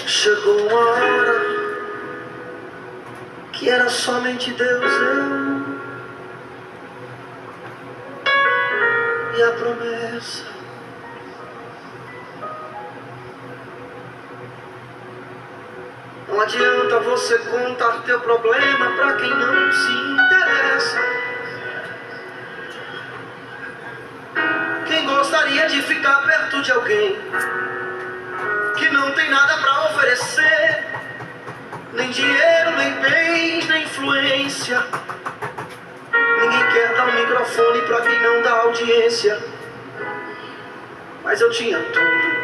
Chegou uma hora que era somente Deus, eu e a promessa. Não adianta você contar teu problema pra quem não se interessa. Quem gostaria de ficar perto de alguém que não tem nada pra oferecer? Nem dinheiro, nem bens, nem influência. Ninguém quer dar um microfone pra quem não dá audiência. Mas eu tinha tudo.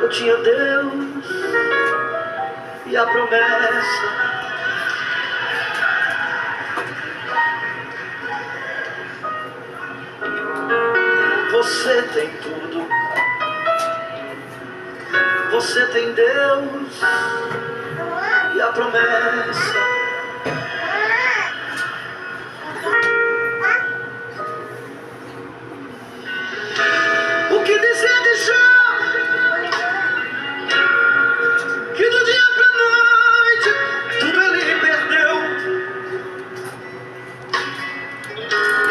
Eu tinha Deus e a promessa. Você tem tudo. Você tem Deus e a promessa. O que dizer de Jó, que do dia pra noite tudo ele perdeu?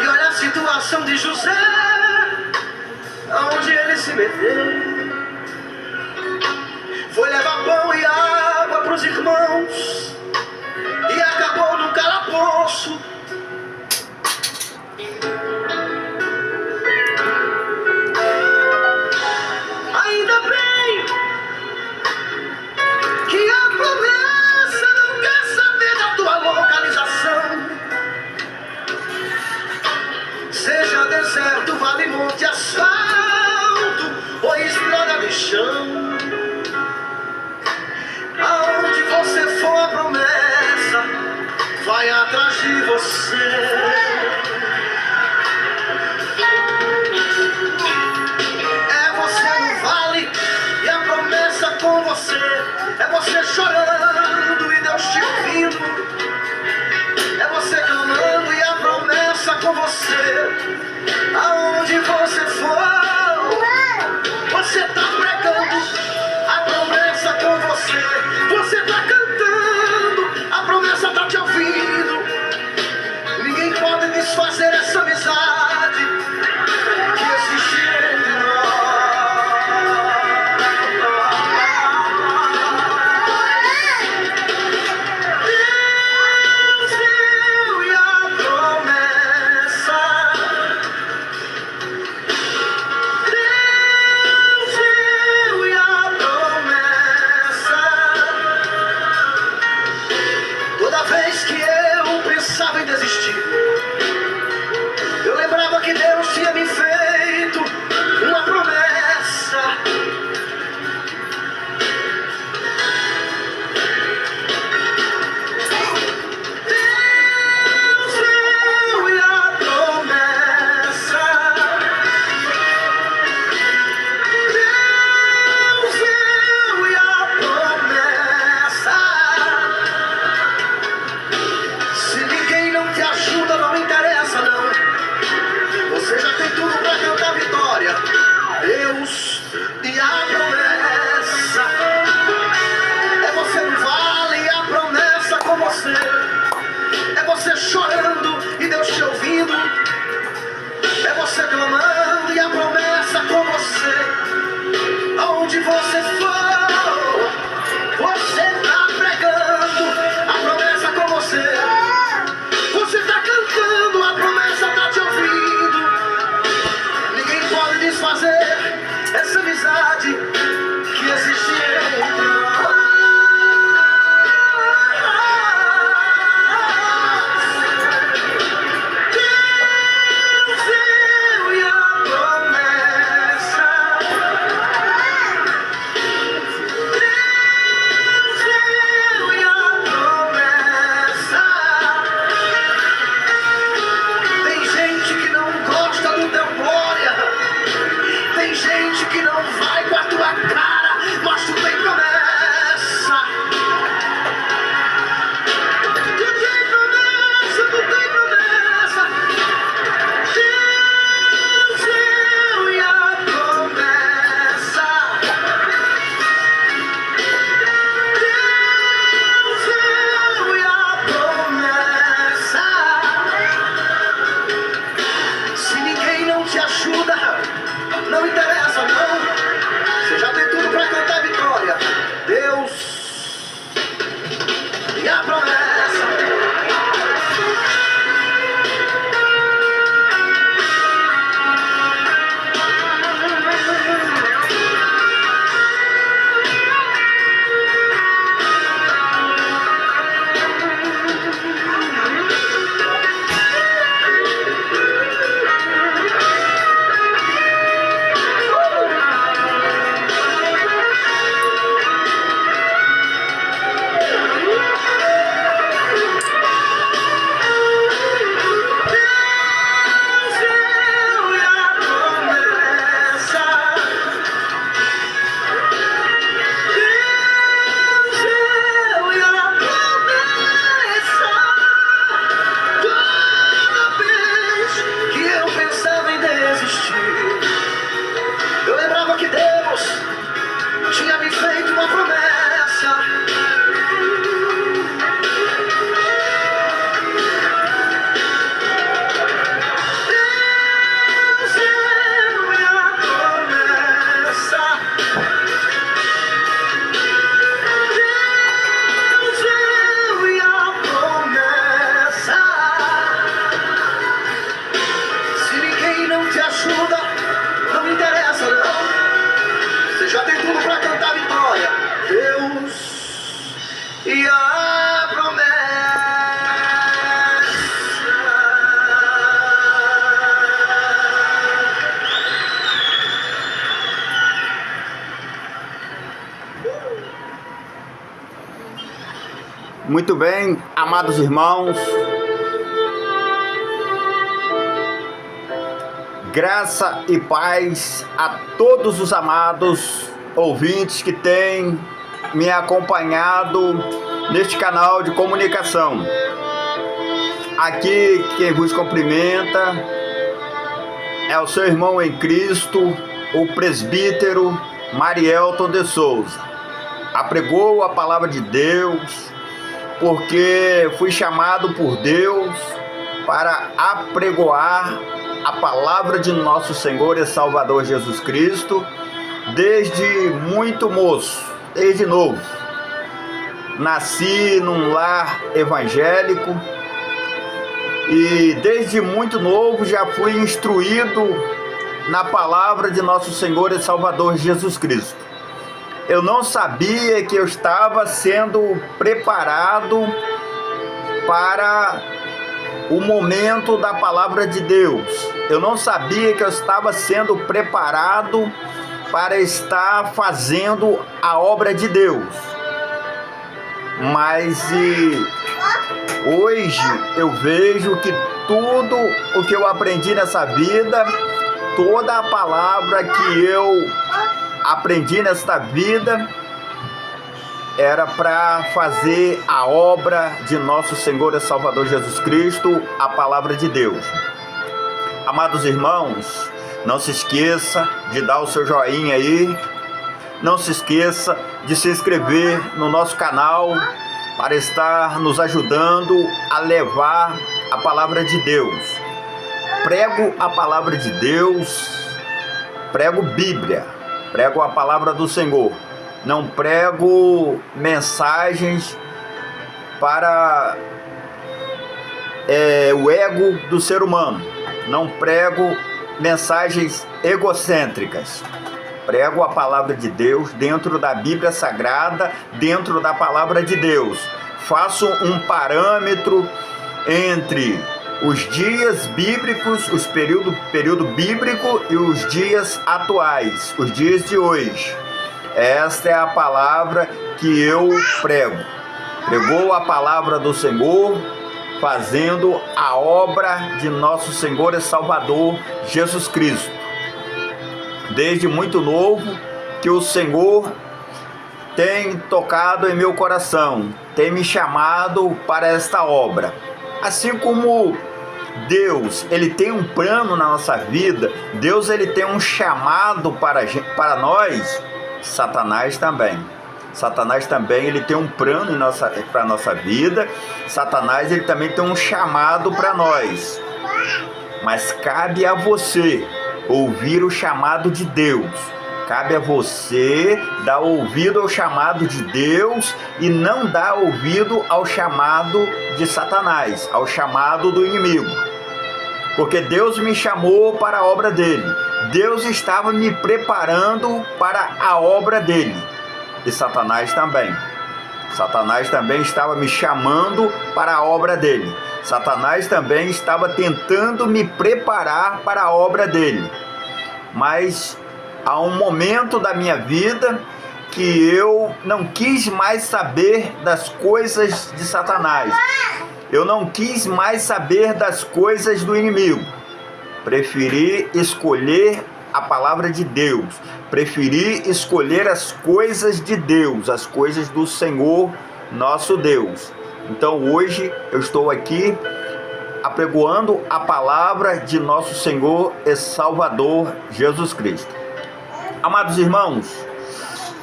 E olha a situação de José, aonde ele se meteu. Foi levar pão e água para os irmãos e acabou no calabouço. Ainda bem que a promessa não quer saber da tua localização. Seja deserto, vale, monte, asfalto ou estrada de chão. Aonde você for, a promessa vai atrás de você. É você no vale e a promessa com você. É você chorando e Deus te ouvindo. É você clamando e a promessa com você. Aonde você for, você tá pregando a promessa com você. Você tá cantando, a promessa tá te ouvindo. Ninguém pode desfazer essa amizade que existe entre nós. tudo para cantar vitória. Deus e a promessa. Muito bem, amados irmãos, graça e paz a todos os amados ouvintes que têm me acompanhado neste canal de comunicação. Aqui quem vos cumprimenta é o seu irmão em Cristo, o presbítero Marielton de Souza. Apregou a palavra de Deus, porque fui chamado por Deus para apregoar a palavra de nosso Senhor e Salvador Jesus Cristo desde muito moço, desde novo. Nasci num lar evangélico e desde muito novo já fui instruído na palavra de nosso Senhor e Salvador Jesus Cristo. Eu não sabia que eu estava sendo preparado para o momento da palavra de Deus. Eu não sabia que eu estava sendo preparado para estar fazendo a obra de Deus. Mas hoje eu vejo que tudo o que eu aprendi nessa vida, toda a palavra que eu aprendi nesta vida era para fazer a obra de nosso Senhor e Salvador Jesus Cristo, a palavra de Deus. Amados irmãos, não se esqueça de dar o seu joinha aí, não se esqueça de se inscrever no nosso canal para estar nos ajudando a levar a palavra de Deus. Prego a palavra de Deus, prego Bíblia, prego a palavra do Senhor. Não prego mensagens para o ego do ser humano. Não prego mensagens egocêntricas. Prego a palavra de Deus dentro da Bíblia Sagrada, dentro da palavra de Deus. Faço um parâmetro entre os dias bíblicos, os período bíblico e os dias atuais, os dias de hoje. Esta é a palavra que eu prego. Pregou a palavra do Senhor, fazendo a obra de nosso Senhor e Salvador Jesus Cristo. Desde muito novo que o Senhor tem tocado em meu coração, tem me chamado para esta obra. Assim como Deus, Ele tem um plano na nossa vida, Deus, Ele tem um chamado para nós, Satanás também. Satanás também, ele tem um plano para a nossa vida. Satanás, ele também tem um chamado para nós. Mas cabe a você ouvir o chamado de Deus. Cabe a você dar ouvido ao chamado de Deus e não dar ouvido ao chamado de Satanás, ao chamado do inimigo. Porque Deus me chamou para a obra dele. Deus estava me preparando para a obra dele. E Satanás também. Satanás também estava me chamando para a obra dele. Satanás também estava tentando me preparar para a obra dele. Mas há um momento da minha vida que eu não quis mais saber das coisas de Satanás. Eu não quis mais saber das coisas do inimigo. Preferi escolher a palavra de Deus. Preferi escolher as coisas de Deus, as coisas do Senhor, nosso Deus. Então hoje eu estou aqui apregoando a palavra de nosso Senhor e Salvador Jesus Cristo. Amados irmãos,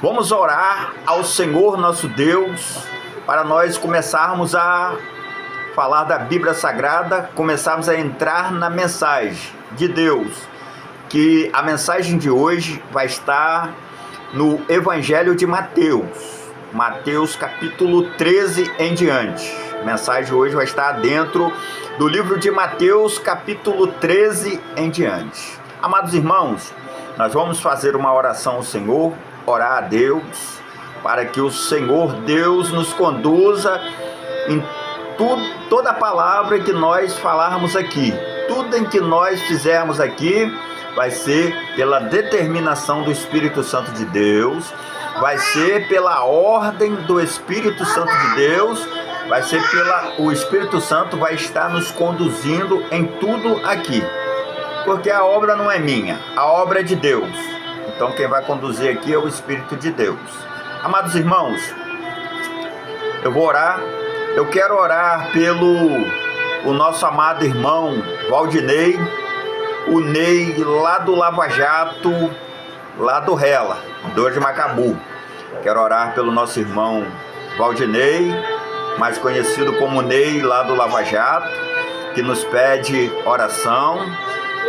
vamos orar ao Senhor nosso Deus para nós começarmos a falar da Bíblia Sagrada, começarmos a entrar na mensagem de Deus, que a mensagem de hoje vai estar no Evangelho de Mateus, Mateus capítulo 13 em diante. A mensagem de hoje vai estar dentro do livro de Mateus capítulo 13 em diante. Amados irmãos, nós vamos fazer uma oração ao Senhor, orar a Deus para que o Senhor Deus nos conduza em toda a palavra que nós falarmos aqui. Tudo em que nós fizermos aqui vai ser pela determinação do Espírito Santo de Deus, vai ser pela ordem do Espírito Santo de Deus, vai ser o Espírito Santo vai estar nos conduzindo em tudo aqui. Porque a obra não é minha, a obra é de Deus. Então quem vai conduzir aqui é o Espírito de Deus. Amados irmãos, eu vou orar. Eu quero orar pelo nosso amado irmão Valdinei, o Ney lá do Lava Jato, lá do Rela, de Macabu. Quero orar pelo nosso irmão Valdinei, mais conhecido como Ney lá do Lava Jato, que nos pede oração.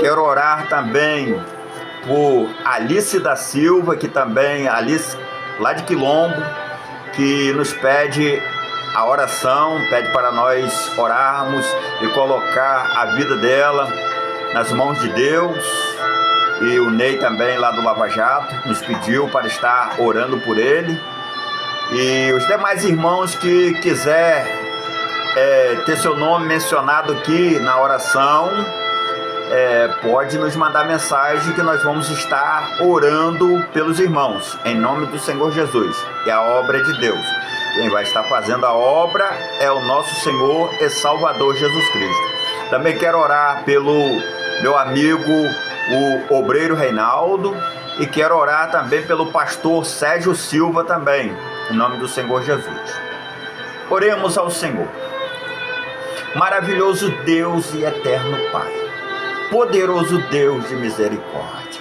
Quero orar também por Alice da Silva, que também, Alice lá de Quilombo, que nos pede a oração, pede para nós orarmos e colocar a vida dela nas mãos de Deus. E o Ney também lá do Lava Jato nos pediu para estar orando por ele. E os demais irmãos que quiser ter seu nome mencionado aqui na oração, pode nos mandar mensagem que nós vamos estar orando pelos irmãos, em nome do Senhor Jesus. E a obra é de Deus. Quem vai estar fazendo a obra é o nosso Senhor e Salvador Jesus Cristo. Também quero orar pelo meu amigo, o obreiro Reinaldo, e quero orar também pelo pastor Sérgio Silva também, em nome do Senhor Jesus. Oremos ao Senhor. Maravilhoso Deus e eterno Pai, poderoso Deus de misericórdia,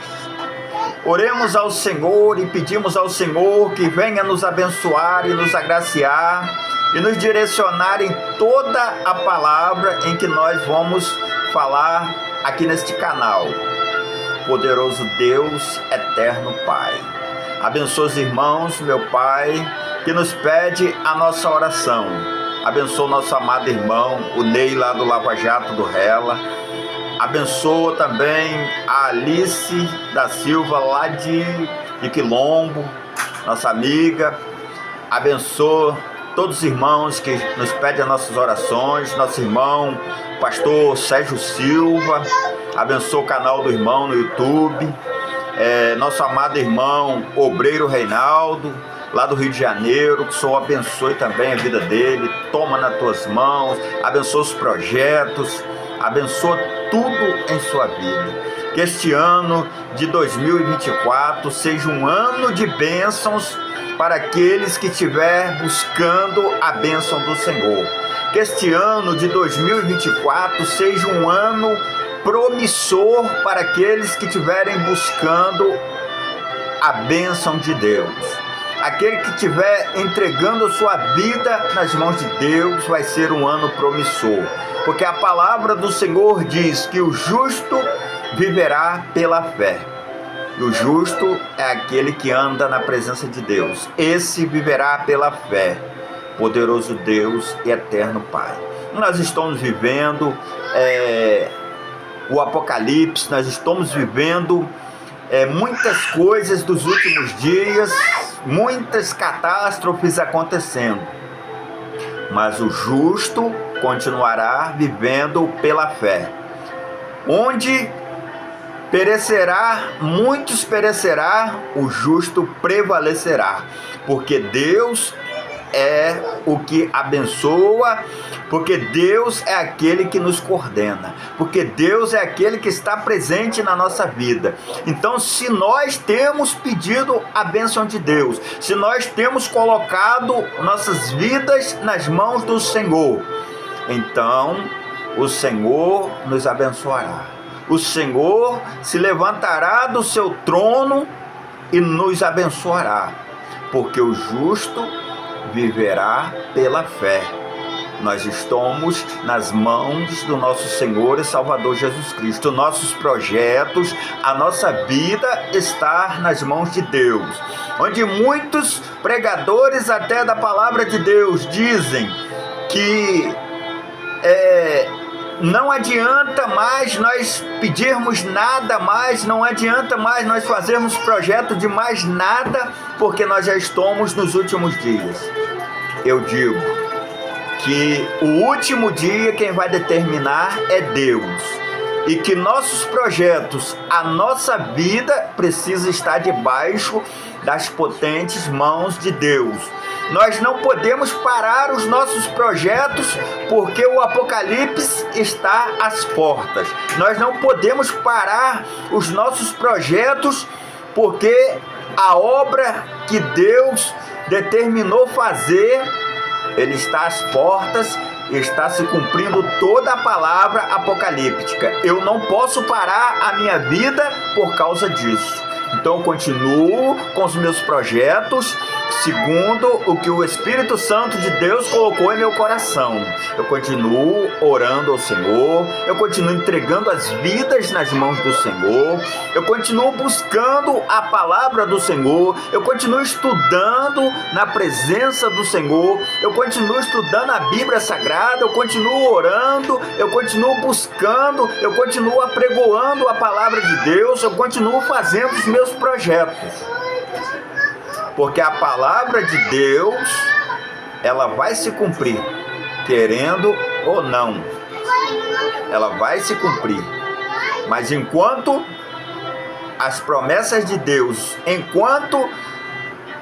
oremos ao Senhor e pedimos ao Senhor que venha nos abençoar e nos agraciar e nos direcionar em toda a palavra em que nós vamos falar aqui neste canal. Poderoso Deus, eterno Pai, abençoa os irmãos, meu Pai, que nos pede a nossa oração. Abençoa o nosso amado irmão, o Ney lá do Lava Jato do Rela. Abençoa também a Alice da Silva lá de Quilombo, nossa amiga. Abençoa todos os irmãos que nos pedem as nossas orações. Nosso irmão, pastor Sérgio Silva. Abençoa o canal do irmão no YouTube. Nosso amado irmão, obreiro Reinaldo, lá do Rio de Janeiro, que o Senhor abençoe também a vida dele. Toma nas tuas mãos, abençoa os projetos, abençoa tudo em sua vida. Que este ano de 2024 seja um ano de bênçãos para aqueles que estiver buscando a bênção do Senhor. Que este ano de 2024 seja um ano promissor para aqueles que estiverem buscando a bênção de Deus. Aquele que estiver entregando a sua vida nas mãos de Deus vai ser um ano promissor. Porque a palavra do Senhor diz que o justo viverá pela fé. E o justo é aquele que anda na presença de Deus. Esse viverá pela fé. Poderoso Deus e eterno Pai. Nós estamos vivendo o Apocalipse, nós estamos vivendo muitas coisas dos últimos dias, muitas catástrofes acontecendo. Mas o justo continuará vivendo pela fé. Onde muitos perecerá, o justo prevalecerá. Porque Deus é o que abençoa, porque Deus é aquele que nos coordena, porque Deus é aquele que está presente na nossa vida. Então, se nós temos pedido a bênção de Deus, se nós temos colocado nossas vidas nas mãos do Senhor, então o Senhor nos abençoará. O Senhor se levantará do seu trono e nos abençoará, porque o justo viverá pela fé. Nós estamos nas mãos do nosso Senhor e Salvador Jesus Cristo. Nossos projetos, a nossa vida está nas mãos de Deus. Onde muitos pregadores até da palavra de Deus dizem que não adianta mais nós pedirmos nada mais, não adianta mais nós fazermos projeto de mais nada, porque nós já estamos nos últimos dias. Eu digo que o último dia quem vai determinar é Deus, e que nossos projetos, a nossa vida precisa estar debaixo das potentes mãos de Deus. Nós não podemos parar os nossos projetos porque o Apocalipse está às portas. Nós não podemos parar os nossos projetos porque a obra que Deus determinou fazer, ele está às portas, está se cumprindo toda a palavra apocalíptica. Eu não posso parar a minha vida por causa disso. Então eu continuo com os meus projetos segundo o que o Espírito Santo de Deus colocou em meu coração. Eu continuo orando ao Senhor, eu continuo entregando as vidas nas mãos do Senhor, eu continuo buscando a palavra do Senhor, eu continuo estudando na presença do Senhor, eu continuo estudando a Bíblia Sagrada, eu continuo orando, eu continuo buscando, eu continuo apregoando a palavra de Deus, eu continuo fazendo os meus projetos. Porque a palavra de Deus, ela vai se cumprir, querendo ou não. Ela vai se cumprir. Mas enquanto as promessas de Deus, enquanto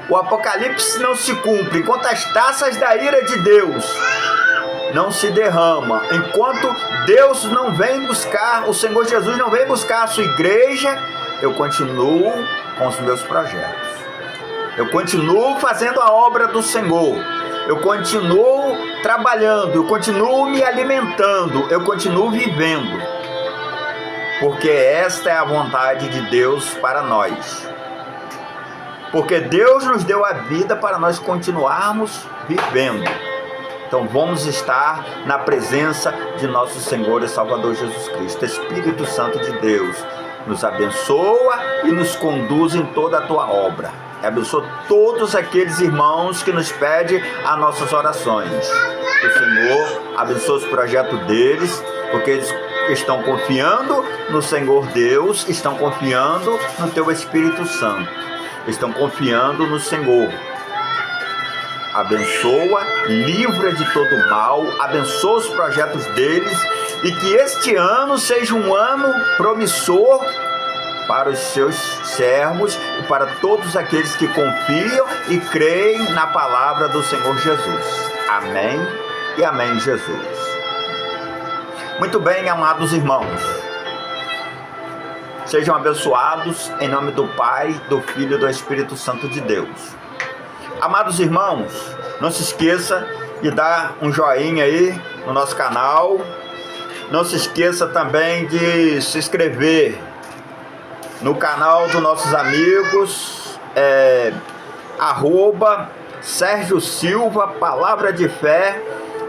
o Apocalipse não se cumpre, enquanto as taças da ira de Deus não se derramam, enquanto Deus não vem buscar, o Senhor Jesus não vem buscar a sua igreja, eu continuo com os meus projetos. Eu continuo fazendo a obra do Senhor, eu continuo trabalhando, eu continuo me alimentando, eu continuo vivendo, porque esta é a vontade de Deus para nós. Porque Deus nos deu a vida para nós continuarmos vivendo. Então vamos estar na presença de nosso Senhor e Salvador Jesus Cristo. Espírito Santo de Deus, nos abençoa e nos conduz em toda a tua obra. Abençoa todos aqueles irmãos que nos pedem as nossas orações. O Senhor abençoa os projetos deles, porque eles estão confiando no Senhor Deus, estão confiando no teu Espírito Santo, estão confiando no Senhor. Abençoa, livra de todo mal, abençoa os projetos deles, e que este ano seja um ano promissor para os seus servos e para todos aqueles que confiam e creem na palavra do Senhor Jesus. Amém e amém, Jesus. Muito bem, amados irmãos. Sejam abençoados em nome do Pai, do Filho e do Espírito Santo de Deus. Amados irmãos, não se esqueça de dar um joinha aí no nosso canal. Não se esqueça também de se inscrever no canal dos nossos amigos, @Sérgio Silva, Palavra de Fé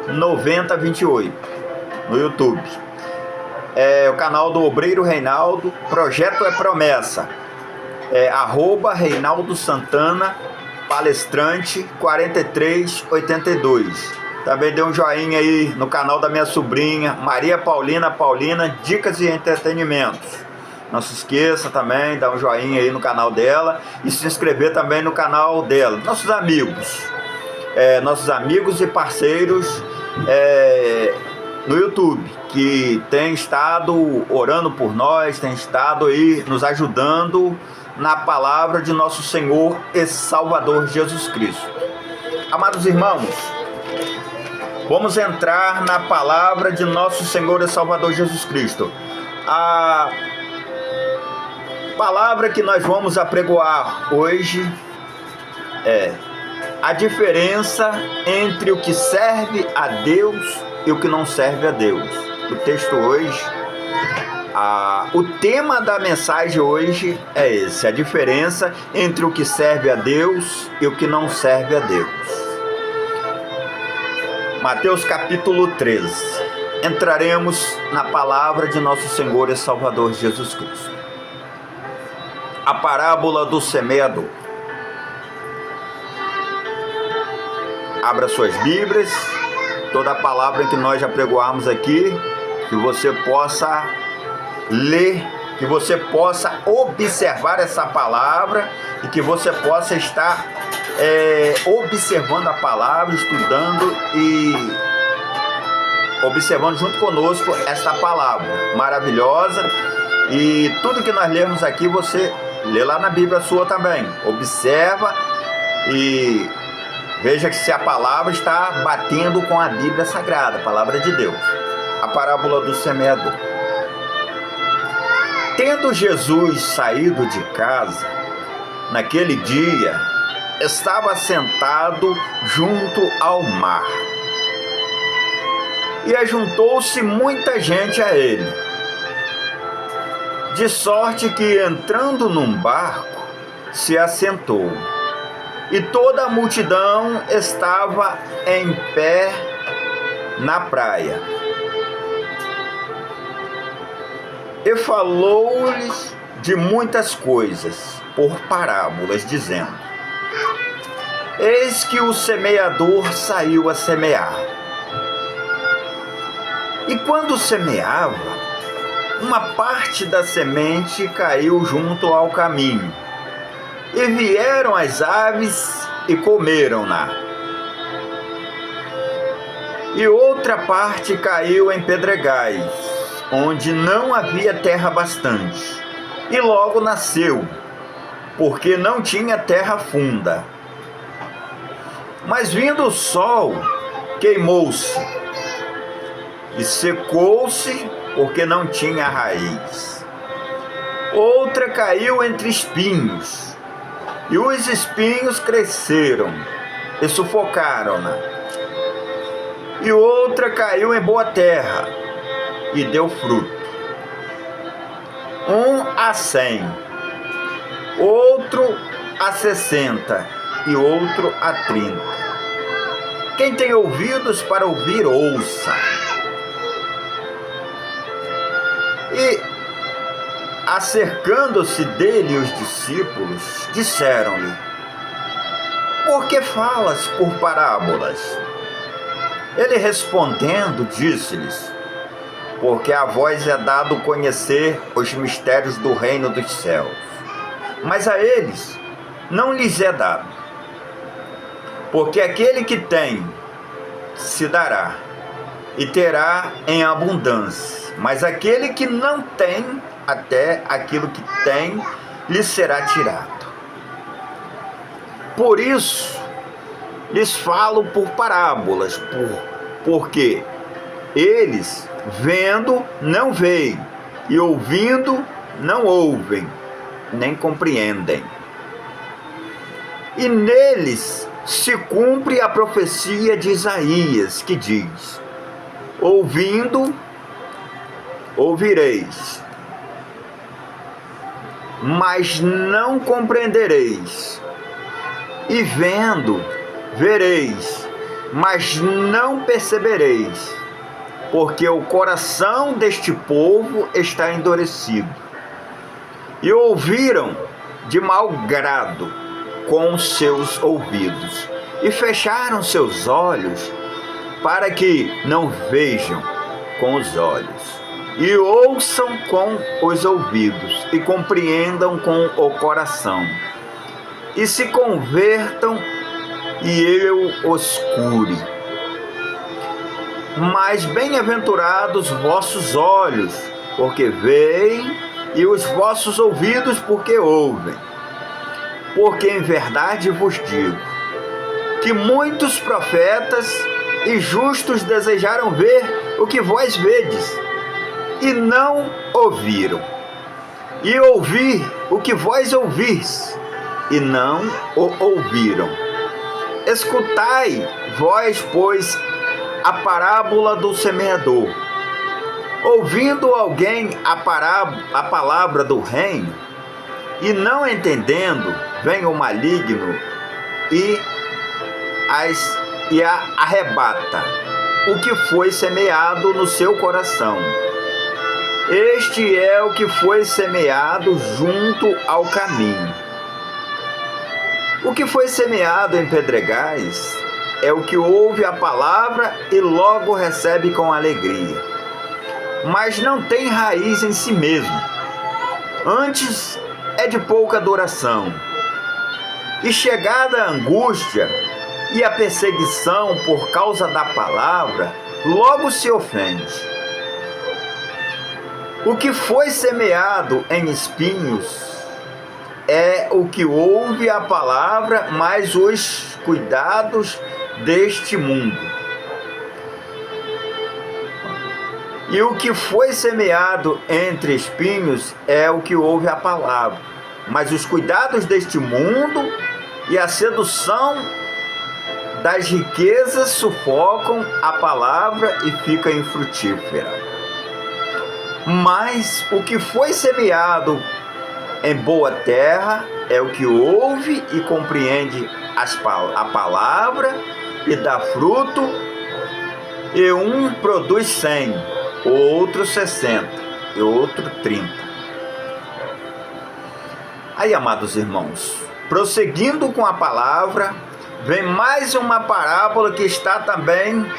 9028, no YouTube. O canal do Obreiro Reinaldo, Projeto é Promessa, @Reinaldo Santana, Palestrante 4382. Também dê um joinha aí no canal da minha sobrinha, Maria Paulina, Dicas e Entretenimentos. Não se esqueça também, dá um joinha aí no canal dela e se inscrever também no canal dela. Nossos amigos e parceiros no YouTube, que tem estado orando por nós, tem estado aí nos ajudando na palavra de nosso Senhor e Salvador Jesus Cristo. Amados irmãos, vamos entrar na palavra de nosso Senhor e Salvador Jesus Cristo. A palavra que nós vamos apregoar hoje é a diferença entre o que serve a Deus e o que não serve a Deus. O texto hoje, o tema da mensagem hoje é esse: a diferença entre o que serve a Deus e o que não serve a Deus. Mateus capítulo 13. Entraremos na palavra de nosso Senhor e Salvador Jesus Cristo. A parábola do semeador. Abra suas Bíblias, toda a palavra que nós já pregoamos aqui que você possa ler, que você possa observar essa palavra e que você possa estar observando a palavra, estudando e observando junto conosco esta palavra maravilhosa. E tudo que nós lemos aqui, você lê lá na Bíblia sua também. Observa e veja que se a palavra está batendo com a Bíblia Sagrada, a palavra de Deus. A parábola do semeador. Tendo Jesus saído de casa, naquele dia, estava sentado junto ao mar. E ajuntou-se muita gente a ele, de sorte que, entrando num barco, se assentou. E toda a multidão estava em pé na praia. E falou-lhes de muitas coisas, por parábolas, dizendo: Eis que o semeador saiu a semear. E quando semeava, uma parte da semente caiu junto ao caminho, e vieram as aves e comeram-na. E outra parte caiu em pedregais, onde não havia terra bastante, e logo nasceu, porque não tinha terra funda. Mas vindo o sol, queimou-se, e secou-se, porque não tinha raiz. Outra caiu entre espinhos, e os espinhos cresceram e sufocaram-na. E outra caiu em boa terra, e deu fruto, 100, outro 60 e outro 30. Quem tem ouvidos para ouvir, ouça. E, acercando-se dele os discípulos, disseram-lhe: Por que falas por parábolas? Ele respondendo, disse-lhes: Porque a vós é dado conhecer os mistérios do reino dos céus, mas a eles não lhes é dado. Porque aquele que tem, se dará, e terá em abundância. Mas aquele que não tem, até aquilo que tem, lhe será tirado. Por isso, lhes falo por parábolas, porque eles, vendo, não veem, e ouvindo, não ouvem, nem compreendem. E neles se cumpre a profecia de Isaías, que diz: Ouvindo, ouvireis, mas não compreendereis, e vendo, vereis, mas não percebereis, porque o coração deste povo está endurecido, e ouviram de mau grado com seus ouvidos, e fecharam seus olhos, para que não vejam com os olhos, e ouçam com os ouvidos, e compreendam com o coração, e se convertam, e eu os cure. Mas bem-aventurados vossos olhos, porque veem, e os vossos ouvidos, porque ouvem. Porque em verdade vos digo, que muitos profetas e justos desejaram ver o que vós vedes, e não ouviram, e ouvir o que vós ouvis, e não o ouviram. Escutai vós, pois, a parábola do semeador. Ouvindo alguém a palavra do reino, e não entendendo, vem o maligno e a arrebata o que foi semeado no seu coração. Este é o que foi semeado junto ao caminho. O que foi semeado em pedregais é o que ouve a palavra e logo recebe com alegria. mas não tem raiz em si mesmo. Antes é de pouca duração. E chegada a angústia e a perseguição por causa da palavra, logo se ofende. O que foi semeado em espinhos é o que ouve a palavra, mas os cuidados deste mundo. E o que foi semeado entre espinhos é o que ouve a palavra, mas os cuidados deste mundo e a sedução das riquezas sufocam a palavra e fica infrutífera. Mas o que foi semeado em boa terra é o que ouve e compreende a palavra e dá fruto, e um produz 100, outro 60 e outro 30. Aí, amados irmãos, prosseguindo com a palavra, vem mais uma parábola que está também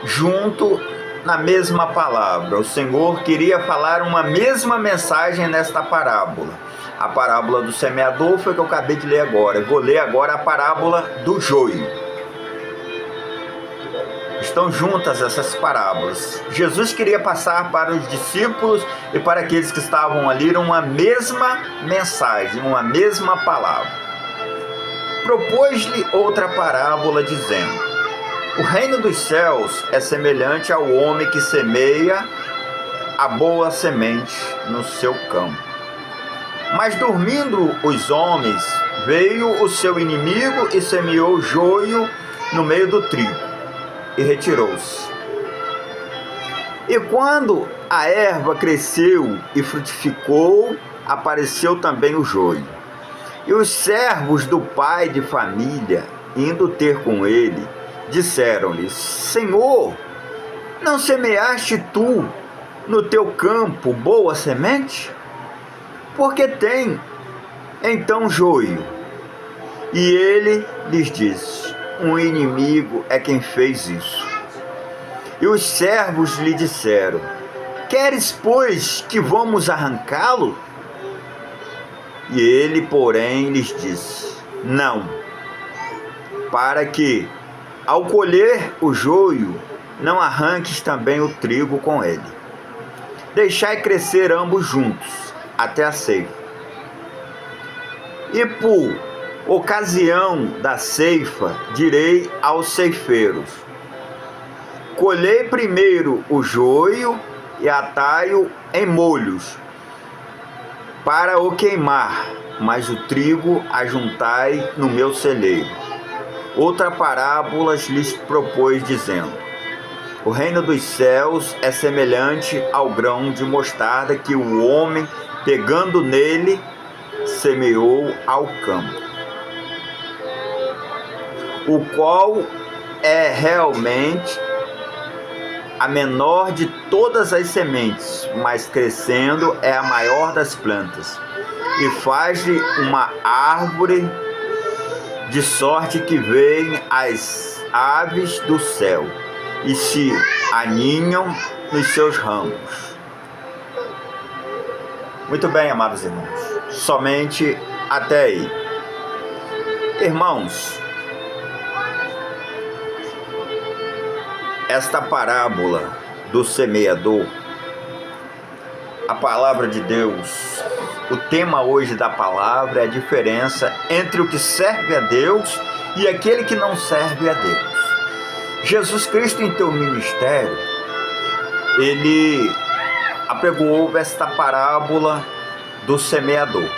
junto na mesma palavra. O Senhor queria falar uma mesma mensagem nesta parábola. A parábola do semeador foi que eu acabei de ler agora. Eu vou ler agora a parábola do joio. Estão juntas essas parábolas. Jesus queria passar para os discípulos e para aqueles que estavam ali uma mesma mensagem, uma mesma palavra. Propôs-lhe outra parábola dizendo: o reino dos céus é semelhante ao homem que semeia a boa semente no seu campo. Mas dormindo os homens, veio o seu inimigo e semeou joio no meio do trigo e retirou-se. E quando a erva cresceu e frutificou, apareceu também o joio. E os servos do pai de família, indo ter com ele, disseram-lhe: Senhor, não semeaste tu no teu campo boa semente? Porque tem então joio. E ele lhes disse: um inimigo é quem fez isso. E os servos lhe disseram: queres, pois, que vamos arrancá-lo? E ele, porém, lhes disse: não, para que, ao colher o joio, não arranques também o trigo com ele. Deixai crescer ambos juntos, até a ceifa. E por ocasião da ceifa, direi aos ceifeiros: colhei primeiro o joio e atai-o em molhos, para o queimar, mas o trigo ajuntai no meu celeiro. Outra parábola lhes propôs, dizendo: o reino dos céus é semelhante ao grão de mostarda que o homem, pegando nele, semeou ao campo, o qual é realmente a menor de todas as sementes, mas crescendo é a maior das plantas, e faz-lhe uma árvore, de sorte que veem as aves do céu e se aninham nos seus ramos. Muito bem, amados irmãos, somente até aí. Irmãos, esta parábola do semeador, a palavra de Deus, o tema hoje da palavra é a diferença entre o que serve a Deus e aquele que não serve a Deus. Jesus Cristo, em teu ministério, ele apregoou esta parábola do semeador.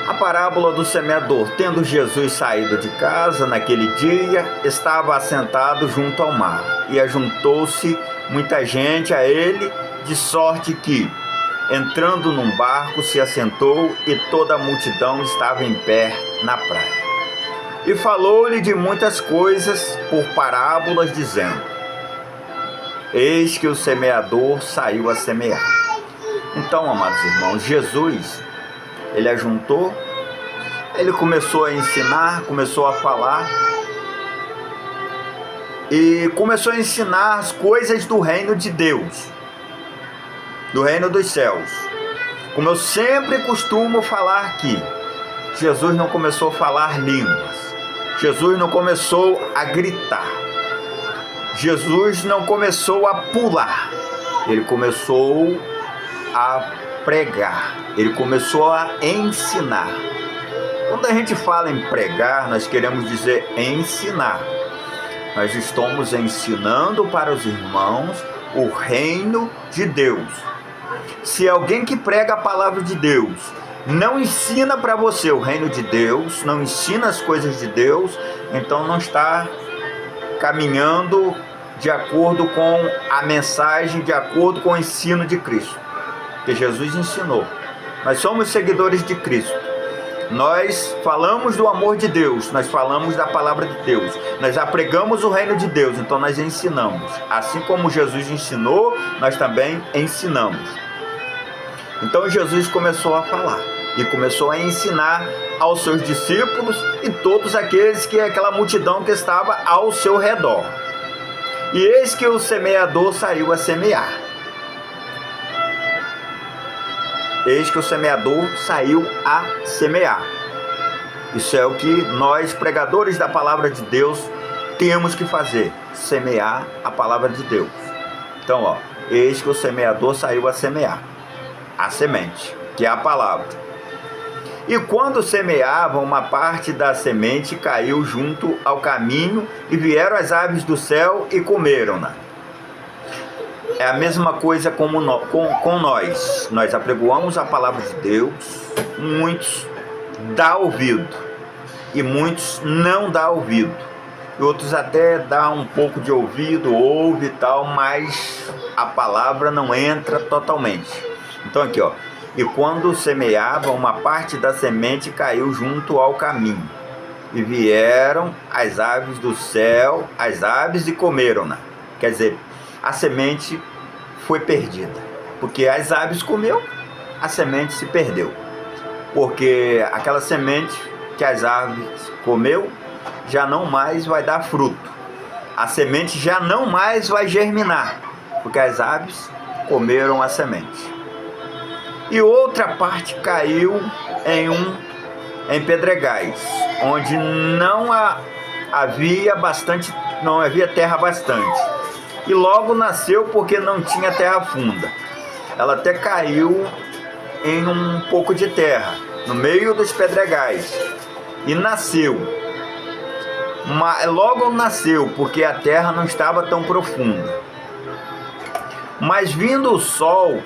A parábola do semeador: tendo Jesus saído de casa naquele dia, estava assentado junto ao mar, e ajuntou-se muita gente a ele, de sorte que, entrando num barco, se assentou, e toda a multidão estava em pé na praia. E falou-lhe de muitas coisas por parábolas, dizendo: eis que o semeador saiu a semear. Então, amados irmãos, Jesus, ele ajuntou, ele começou a ensinar, começou a falar, e começou a ensinar as coisas do reino de Deus, do reino dos céus. Como eu sempre costumo falar aqui, Jesus não começou a falar línguas, Jesus não começou a gritar, Jesus não começou a pular, ele começou a pregar, ele começou a ensinar. Quando a gente fala em pregar, nós queremos dizer ensinar. Nós estamos ensinando para os irmãos o reino de Deus. Se alguém que prega a palavra de Deus não ensina para você o reino de Deus, não ensina as coisas de Deus, então não está caminhando de acordo com a mensagem, de acordo com o ensino de Cristo, que Jesus ensinou. Nós somos seguidores de Cristo. Nós falamos do amor de Deus, nós falamos da palavra de Deus, nós pregamos o reino de Deus, então nós ensinamos. Assim como Jesus ensinou, nós também ensinamos. Então Jesus começou a falar e começou a ensinar aos seus discípulos e todos aqueles aquela multidão que estava ao seu redor. E eis que o semeador saiu a semear. Eis que o semeador saiu a semear. Isso é o que nós, pregadores da palavra de Deus, temos que fazer: semear a palavra de Deus. Então, eis que o semeador saiu a semear a semente, que é a palavra. E quando semeavam, uma parte da semente caiu junto ao caminho, e vieram as aves do céu e comeram-na. É a mesma coisa com nós. Nós apregoamos a palavra de Deus, muitos dá ouvido e muitos não dá ouvido. E outros até dá um pouco de ouvido, ouve e tal, mas a palavra não entra totalmente. Então aqui, e quando semeavam, uma parte da semente caiu junto ao caminho, e vieram as aves do céu, as aves, e comeram-na. Quer dizer, a semente foi perdida, porque as aves comeu, a semente se perdeu, porque aquela semente que as aves comeu já não mais vai dar fruto, a semente já não mais vai germinar, porque as aves comeram a semente. E outra parte caiu em pedregais, onde não havia terra bastante. E logo nasceu porque não tinha terra funda. Ela até caiu em um pouco de terra, no meio dos pedregais. E nasceu. Logo nasceu porque a terra não estava tão profunda. Mas vindo o sol,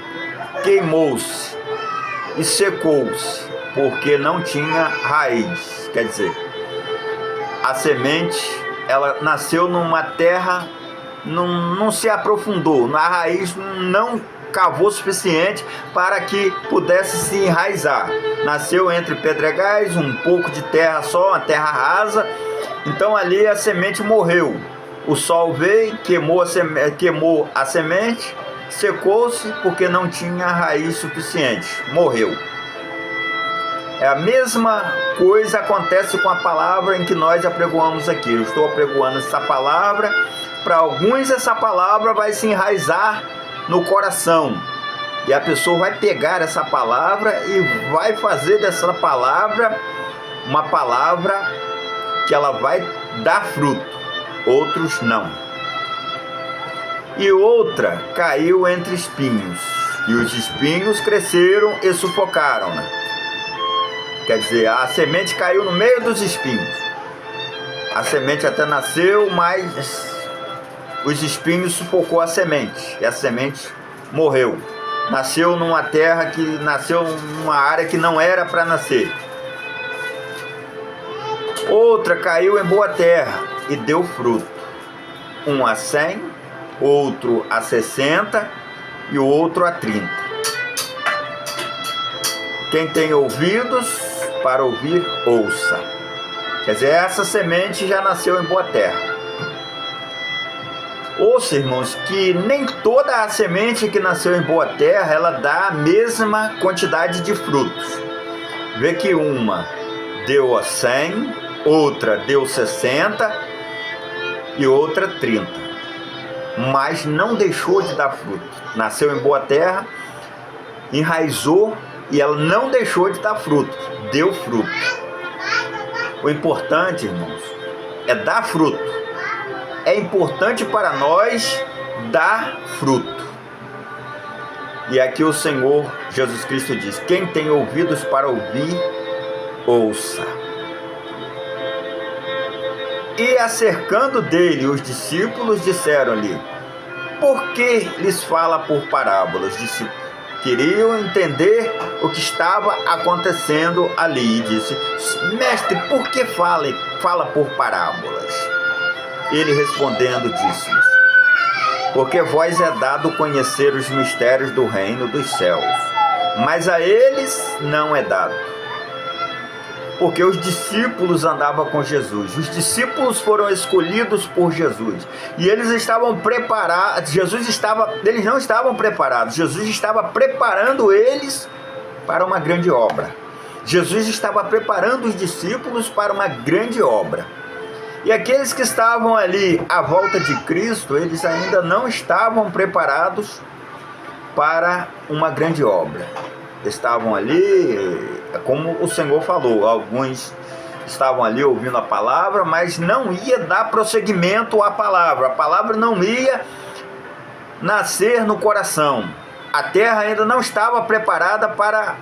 queimou-se e secou-se, porque não tinha raiz. Quer dizer, a semente, ela nasceu numa terra, não se aprofundou, a raiz não cavou o suficiente para que pudesse se enraizar. Nasceu entre pedregais, um pouco de terra só, uma terra rasa. Então ali a semente morreu. O sol veio, queimou a semente, secou-se porque não tinha raiz suficiente, morreu. A mesma coisa acontece com a palavra em que nós apregoamos aqui. Eu estou apregoando essa palavra. Para alguns essa palavra vai se enraizar no coração, e a pessoa vai pegar essa palavra e vai fazer dessa palavra uma palavra que ela vai dar fruto. Outros não. E outra caiu entre espinhos, e os espinhos cresceram e sufocaram-na. Quer dizer, a semente caiu no meio dos espinhos. A semente até nasceu, mas os espinhos sufocou a semente, e a semente morreu. Nasceu numa área que não era para nascer. Outra caiu em boa terra e deu fruto, um a 100, outro a 60 e o outro a 30. Quem tem ouvidos para ouvir, ouça. Quer dizer, essa semente já nasceu em boa terra. Ouça, irmãos, que nem toda a semente que nasceu em boa terra, ela dá a mesma quantidade de frutos. Vê que uma deu a 100, outra deu 60 e outra 30. Mas não deixou de dar fruto. Nasceu em boa terra, enraizou e ela não deixou de dar fruto. Deu fruto. O importante, irmãos, é dar fruto. É importante para nós dar fruto. E aqui o Senhor Jesus Cristo diz: quem tem ouvidos para ouvir, ouça. E acercando dele, os discípulos disseram-lhe: por que lhes fala por parábolas? Os discípulos queriam entender o que estava acontecendo ali. E disse: mestre, por que fala por parábolas? Ele respondendo disse-lhes: porque vós é dado conhecer os mistérios do reino dos céus, mas a eles não é dado. Porque os discípulos andavam com Jesus. Os discípulos foram escolhidos por Jesus. E eles estavam preparados. Eles não estavam preparados. Jesus estava preparando eles para uma grande obra. Jesus estava preparando os discípulos para uma grande obra. E aqueles que estavam ali à volta de Cristo, eles ainda não estavam preparados para uma grande obra. Estavam ali, como o Senhor falou, alguns estavam ali ouvindo a palavra, mas não ia dar prosseguimento à palavra. A palavra não ia nascer no coração. A terra ainda não estava preparada para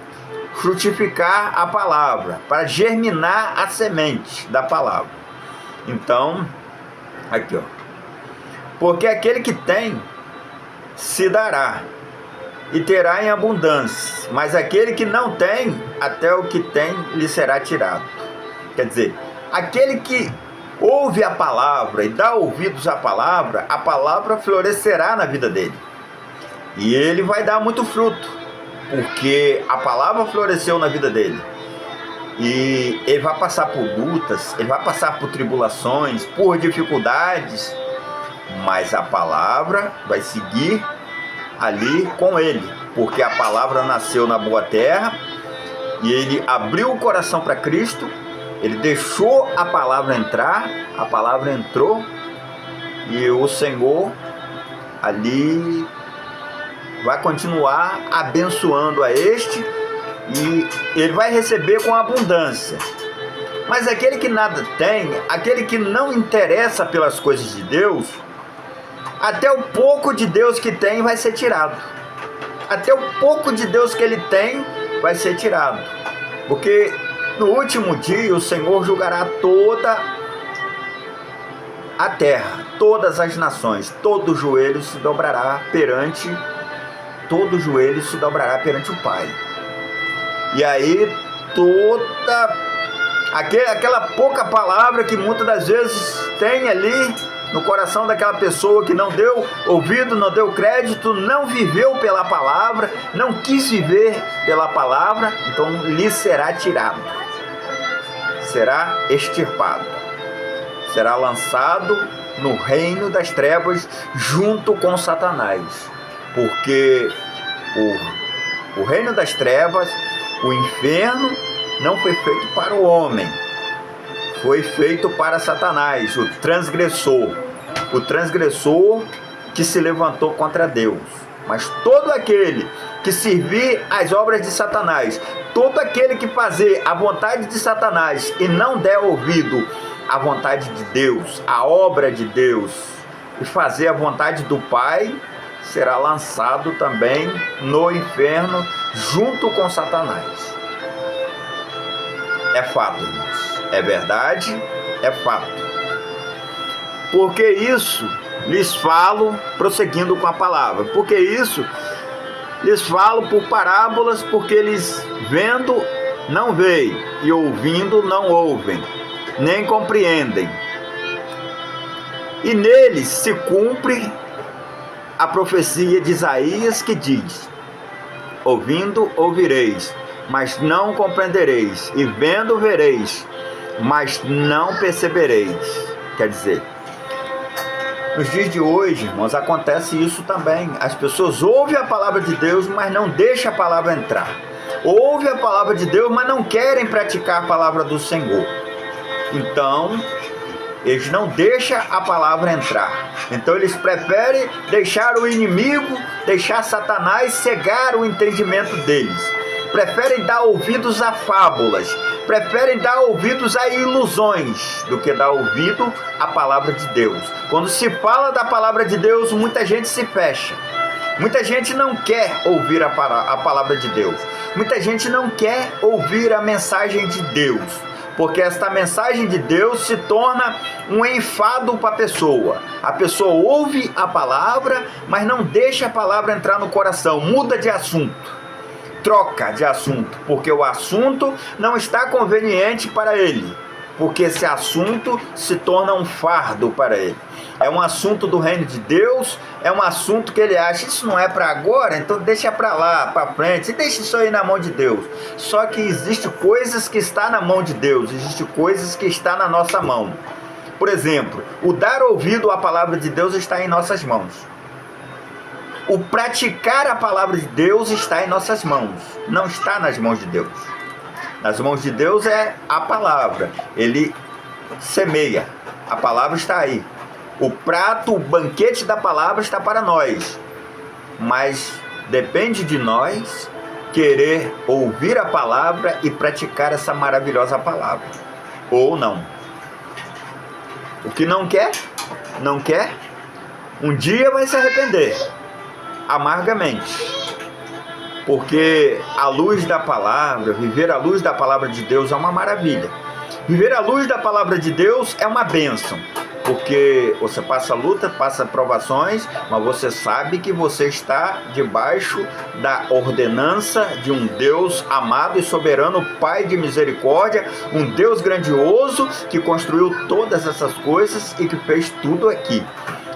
frutificar a palavra, para germinar a semente da palavra. Então, aqui ó, porque aquele que tem, se dará, e terá em abundância, mas aquele que não tem, até o que tem lhe será tirado. Quer dizer, aquele que ouve a palavra e dá ouvidos à palavra, a palavra florescerá na vida dele, e ele vai dar muito fruto, porque a palavra floresceu na vida dele. E ele vai passar por lutas, ele vai passar por tribulações, por dificuldades, mas a palavra vai seguir ali com ele, porque a palavra nasceu na boa terra e ele abriu o coração para Cristo, ele deixou a palavra entrar, a palavra entrou e o Senhor ali vai continuar abençoando a este e ele vai receber com abundância. Mas aquele que nada tem, aquele que não interessa pelas coisas de Deus, até o pouco de Deus que tem vai ser tirado. Até o pouco de Deus que ele tem vai ser tirado. Porque no último dia o Senhor julgará toda a terra, todas as nações, todo joelho se dobrará perante o Pai. E aí aquela pouca palavra que muitas das vezes tem ali no coração daquela pessoa que não deu ouvido, não deu crédito, não viveu pela palavra, não quis viver pela palavra, então lhe será tirado, será extirpado, será lançado no reino das trevas junto com Satanás, porque o reino das trevas, o inferno, não foi feito para o homem, foi feito para Satanás, o transgressor que se levantou contra Deus. Mas todo aquele que servir às obras de Satanás, todo aquele que fazer a vontade de Satanás e não der ouvido à vontade de Deus, à obra de Deus, e fazer a vontade do Pai, será lançado também no inferno junto com Satanás. É fato, irmãos. É verdade, é fato. Porque isso lhes falo, prosseguindo com a palavra, porque isso lhes falo por parábolas, porque eles vendo não veem, e ouvindo não ouvem, nem compreendem. E neles se cumpre a profecia de Isaías que diz: ouvindo ouvireis, mas não compreendereis, e vendo vereis, mas não percebereis. Quer dizer, nos dias de hoje, irmãos, acontece isso também. As pessoas ouvem a palavra de Deus, mas não deixam a palavra entrar. Ouvem a palavra de Deus, mas não querem praticar a palavra do Senhor. Então, Eles não deixam a palavra entrar. Então eles preferem deixar o inimigo, deixar Satanás cegar o entendimento deles. Preferem dar ouvidos a fábulas. Preferem dar ouvidos a ilusões do que dar ouvido à palavra de Deus. Quando se fala da palavra de Deus, muita gente se fecha. Muita gente não quer ouvir a palavra de Deus. Muita gente não quer ouvir a mensagem de Deus. Porque esta mensagem de Deus se torna um enfado para a pessoa. A pessoa ouve a palavra, mas não deixa a palavra entrar no coração. Muda de assunto. Troca de assunto. Porque o assunto não está conveniente para ele. Porque esse assunto se torna um fardo para ele. É um assunto do reino de Deus, é um assunto que ele acha, isso não é para agora, então deixa para lá, para frente, e deixa isso aí na mão de Deus. Só que existe coisas que está na mão de Deus, existe coisas que está na nossa mão. Por exemplo, o dar ouvido à palavra de Deus está em nossas mãos. O praticar a palavra de Deus está em nossas mãos, não está nas mãos de Deus. Nas mãos de Deus é a palavra, ele semeia, a palavra está aí. O prato, o banquete da palavra está para nós, mas depende de nós querer ouvir a palavra e praticar essa maravilhosa palavra, ou não. O que não quer, um dia vai se arrepender, amargamente, porque a luz da palavra, viver a luz da palavra de Deus é uma maravilha. Viver a luz da palavra de Deus é uma bênção. Porque você passa luta, passa provações, mas você sabe que você está debaixo da ordenança de um Deus amado e soberano, Pai de misericórdia, um Deus grandioso que construiu todas essas coisas e que fez tudo aqui.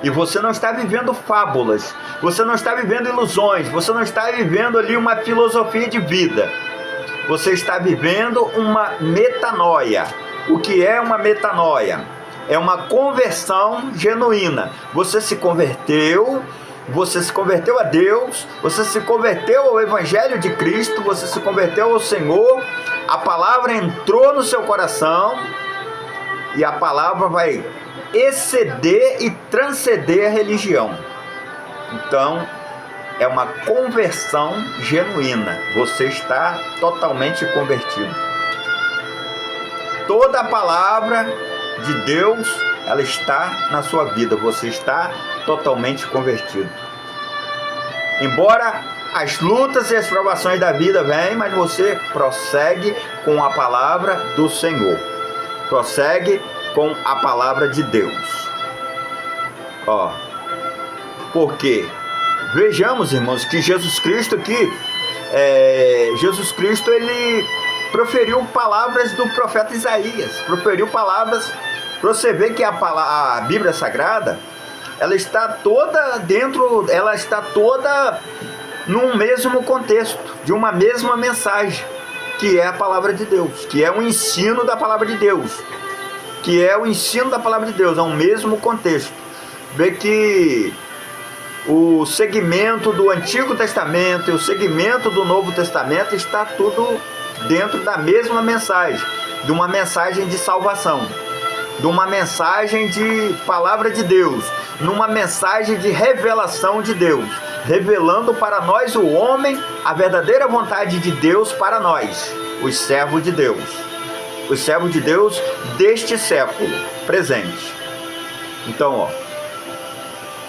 E você não está vivendo fábulas, você não está vivendo ilusões, você não está vivendo ali uma filosofia de vida. Você está vivendo uma metanoia. O que é uma metanoia? É uma conversão genuína. Você se converteu a Deus, você se converteu ao Evangelho de Cristo, você se converteu ao Senhor, a palavra entrou no seu coração e a palavra vai exceder e transcender a religião. Então, é uma conversão genuína. Você está totalmente convertido. Toda a palavra de Deus, ela está na sua vida, você está totalmente convertido. Embora as lutas e as provações da vida venham, mas você prossegue com a palavra do Senhor, prossegue com a palavra de Deus. Porque vejamos, irmãos, que Jesus Cristo aqui, ele proferiu palavras do profeta Isaías, proferiu palavras. Para você ver que a Bíblia Sagrada, ela está toda num mesmo contexto, de uma mesma mensagem, que é a palavra de Deus, que é o ensino da palavra de Deus, é um mesmo contexto. Vê que o segmento do Antigo Testamento e o segmento do Novo Testamento está tudo dentro da mesma mensagem, de uma mensagem de salvação, de uma mensagem de palavra de Deus, numa mensagem de revelação de Deus, revelando para nós, o homem, a verdadeira vontade de Deus para nós, os servos de Deus deste século presente. Então,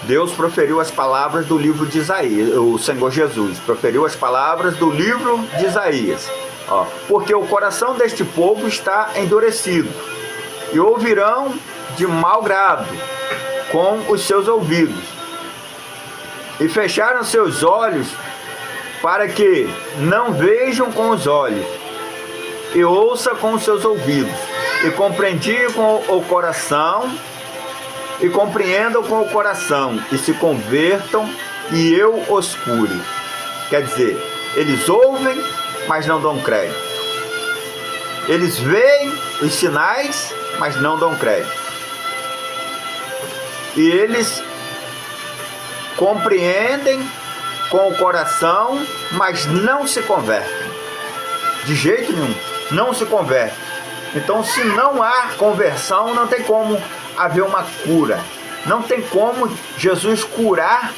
Deus proferiu as palavras do livro de Isaías, o Senhor Jesus proferiu as palavras do livro de Isaías, porque o coração deste povo está endurecido, e ouvirão de mau grado com os seus ouvidos, e fecharam seus olhos para que não vejam com os olhos, e ouçam com os seus ouvidos, e compreendam com o coração, e compreendam com o coração, e se convertam, e eu os cure. Quer dizer, eles ouvem, mas não dão crédito. Eles veem os sinais, mas não dão crédito. E eles compreendem com o coração, mas não se convertem. De jeito nenhum, não se convertem. Então, se não há conversão, não tem como haver uma cura. Não tem como Jesus curar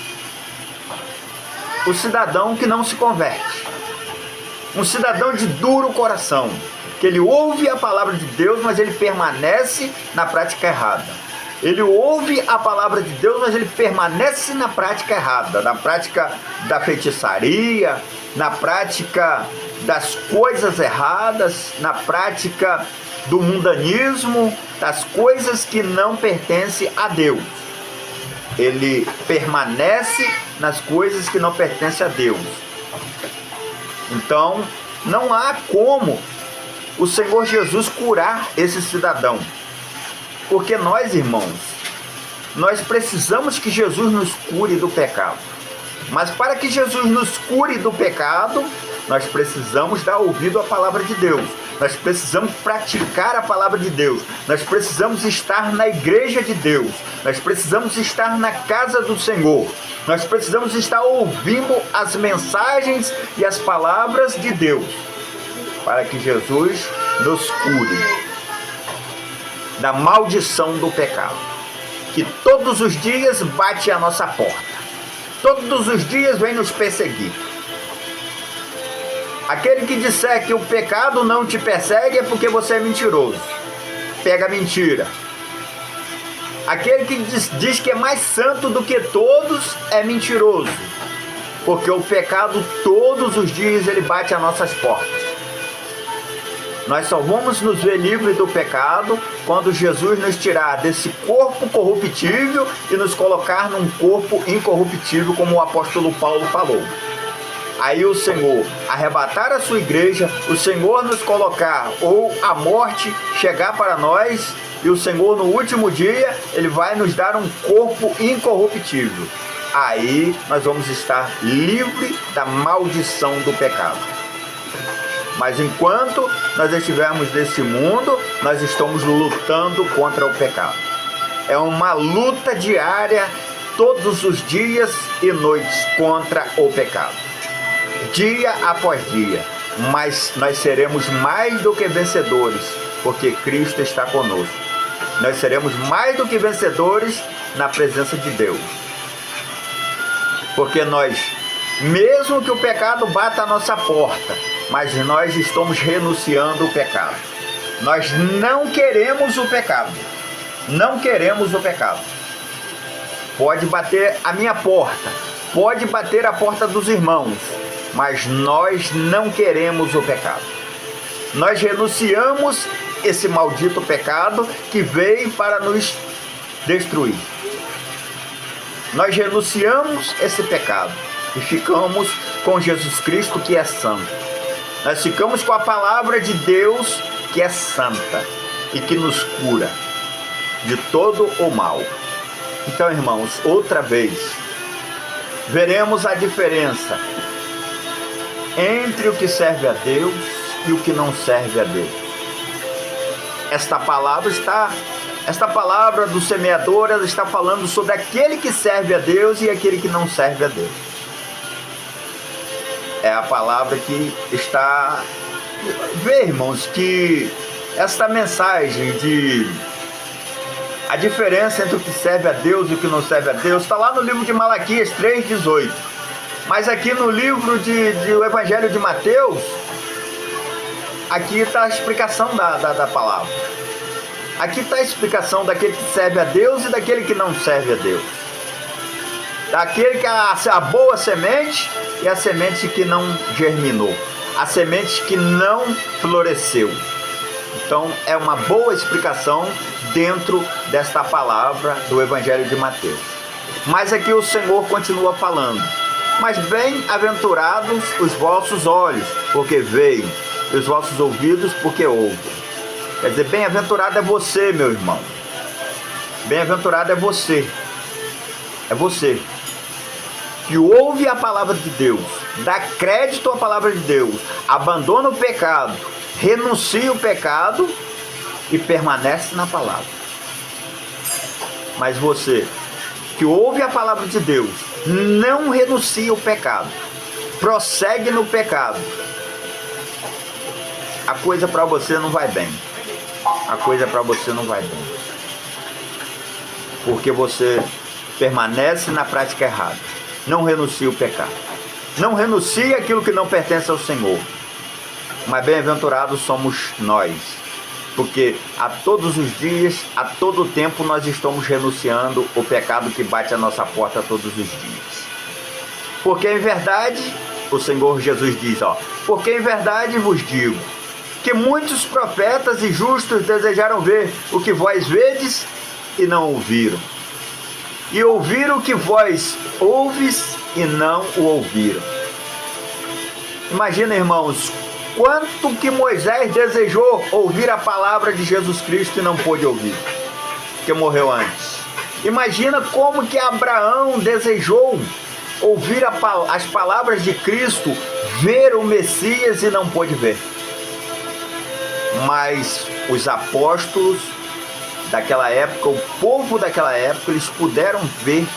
o cidadão que não se converte. Um cidadão de duro coração, que ele ouve a palavra de Deus, mas ele permanece na prática errada. Ele ouve a palavra de Deus, mas ele permanece na prática errada, na prática da feitiçaria, na prática das coisas erradas, na prática do mundanismo, das coisas que não pertencem a Deus. Ele permanece nas coisas que não pertencem a Deus. Então, não há como o Senhor Jesus curar esse cidadão. Porque nós, irmãos, nós precisamos que Jesus nos cure do pecado. Mas para que Jesus nos cure do pecado, nós precisamos dar ouvido à palavra de Deus. Nós precisamos praticar a palavra de Deus. Nós precisamos estar na igreja de Deus. Nós precisamos estar na casa do Senhor. Nós precisamos estar ouvindo as mensagens e as palavras de Deus, para que Jesus nos cure da maldição do pecado, que todos os dias bate à nossa porta. Todos os dias vem nos perseguir. Aquele que disser que o pecado não te persegue é porque você é mentiroso. Pega a mentira. Aquele que diz que é mais santo do que todos é mentiroso. Porque o pecado todos os dias ele bate às nossas portas. Nós só vamos nos ver livres do pecado quando Jesus nos tirar desse corpo corruptível e nos colocar num corpo incorruptível, como o apóstolo Paulo falou. Aí o Senhor arrebatar a sua igreja, o Senhor nos colocar, ou a morte chegar para nós, e o Senhor no último dia, Ele vai nos dar um corpo incorruptível. Aí nós vamos estar livres da maldição do pecado. Mas enquanto nós estivermos nesse mundo, nós estamos lutando contra o pecado. É uma luta diária, todos os dias e noites, contra o pecado. Dia após dia. Mas nós seremos mais do que vencedores, porque Cristo está conosco. Nós seremos mais do que vencedores na presença de Deus. Porque nós, mesmo que o pecado bata à nossa porta, mas nós estamos renunciando o pecado. Nós não queremos o pecado. Não queremos o pecado. Pode bater a minha porta, pode bater a porta dos irmãos, mas nós não queremos o pecado. Nós renunciamos esse maldito pecado que veio para nos destruir. Nós renunciamos esse pecado e ficamos com Jesus Cristo, que é santo. Nós ficamos com a palavra de Deus, que é santa e que nos cura de todo o mal. Então, irmãos, outra vez, veremos a diferença entre o que serve a Deus e o que não serve a Deus. Esta palavra do semeador, ela está falando sobre aquele que serve a Deus e aquele que não serve a Deus. É a palavra que está... Vê, irmãos, que esta mensagem de a diferença entre o que serve a Deus e o que não serve a Deus está lá no livro de Malaquias 3,18. Mas aqui no livro do Evangelho de Mateus, aqui está a explicação da palavra. Aqui está a explicação daquele que serve a Deus e daquele que não serve a Deus. Daquele que é a boa semente e a semente que não germinou. A semente que não floresceu. Então é uma boa explicação dentro desta palavra do Evangelho de Mateus. Mas aqui o Senhor continua falando. Mas bem-aventurados os vossos olhos, porque veem, e os vossos ouvidos, porque ouvem. Quer dizer, bem-aventurado é você, meu irmão. Bem-aventurado é você. É você que ouve a palavra de Deus, dá crédito à palavra de Deus, abandona o pecado, renuncia o pecado e permanece na palavra. Mas você que ouve a palavra de Deus, não renuncia o pecado, prossegue no pecado, a coisa para você não vai bem. A coisa para você não vai bem. porque você permanece na prática errada. Não renuncie o pecado. Não renuncie aquilo que não pertence ao Senhor. Mas bem-aventurados somos nós, porque a todos os dias, a todo tempo, nós estamos renunciando o pecado que bate à nossa porta todos os dias. Porque em verdade, o Senhor Jesus diz, porque em verdade vos digo, que muitos profetas e justos desejaram ver o que vós vedes e não ouviram. E ouviram o que vós ouves e não o ouviram. Imagina, irmãos, quanto que Moisés desejou ouvir a palavra de Jesus Cristo e não pôde ouvir, porque morreu antes. Imagina como que Abraão desejou ouvir as palavras de Cristo, ver o Messias e não pôde ver. Mas os apóstolos daquela época, o povo daquela época, eles puderam ver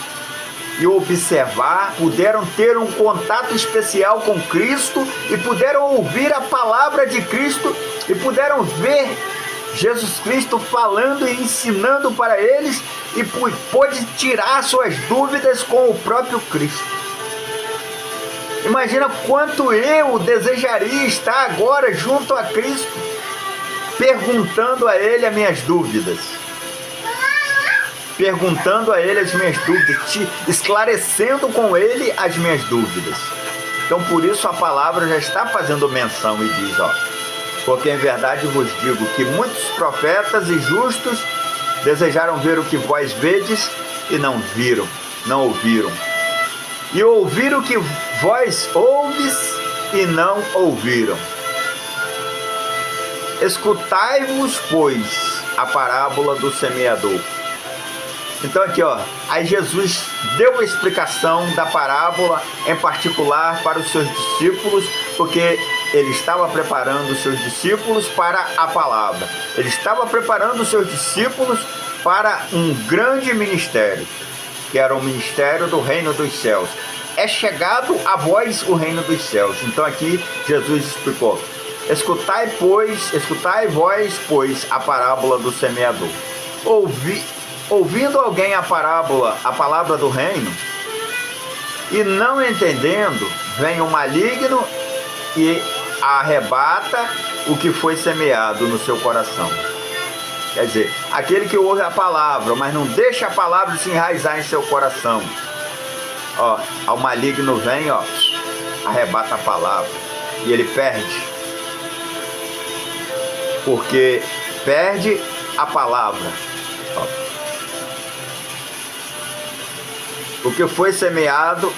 e observar, puderam ter um contato especial com Cristo e puderam ouvir a palavra de Cristo e puderam ver Jesus Cristo falando e ensinando para eles e pôde tirar suas dúvidas com o próprio Cristo. Imagina quanto eu desejaria estar agora junto a Cristo, perguntando a Ele as minhas dúvidas. Perguntando a Ele as minhas dúvidas, esclarecendo com Ele as minhas dúvidas. Então por isso a palavra já está fazendo menção e diz, porque em verdade vos digo que muitos profetas e justos desejaram ver o que vós vedes e não viram, não ouviram. E ouviram o que vós ouves e não ouviram. Escutai-vos, pois, a parábola do semeador. Então aqui, aí Jesus deu a explicação da parábola em particular para os seus discípulos, porque ele estava preparando os seus discípulos para a palavra. Ele estava preparando os seus discípulos para um grande ministério, que era o ministério do reino dos céus. É chegado a vós o reino dos céus. Então aqui Jesus explicou, escutai vós, pois, a parábola do semeador. Ouvindo alguém a palavra do reino, e não entendendo, vem o maligno e arrebata o que foi semeado no seu coração. Quer dizer, aquele que ouve a palavra, mas não deixa a palavra se enraizar em seu coração. Ao maligno vem, arrebata a palavra, e ele perde. Porque perde a palavra. O que foi semeado,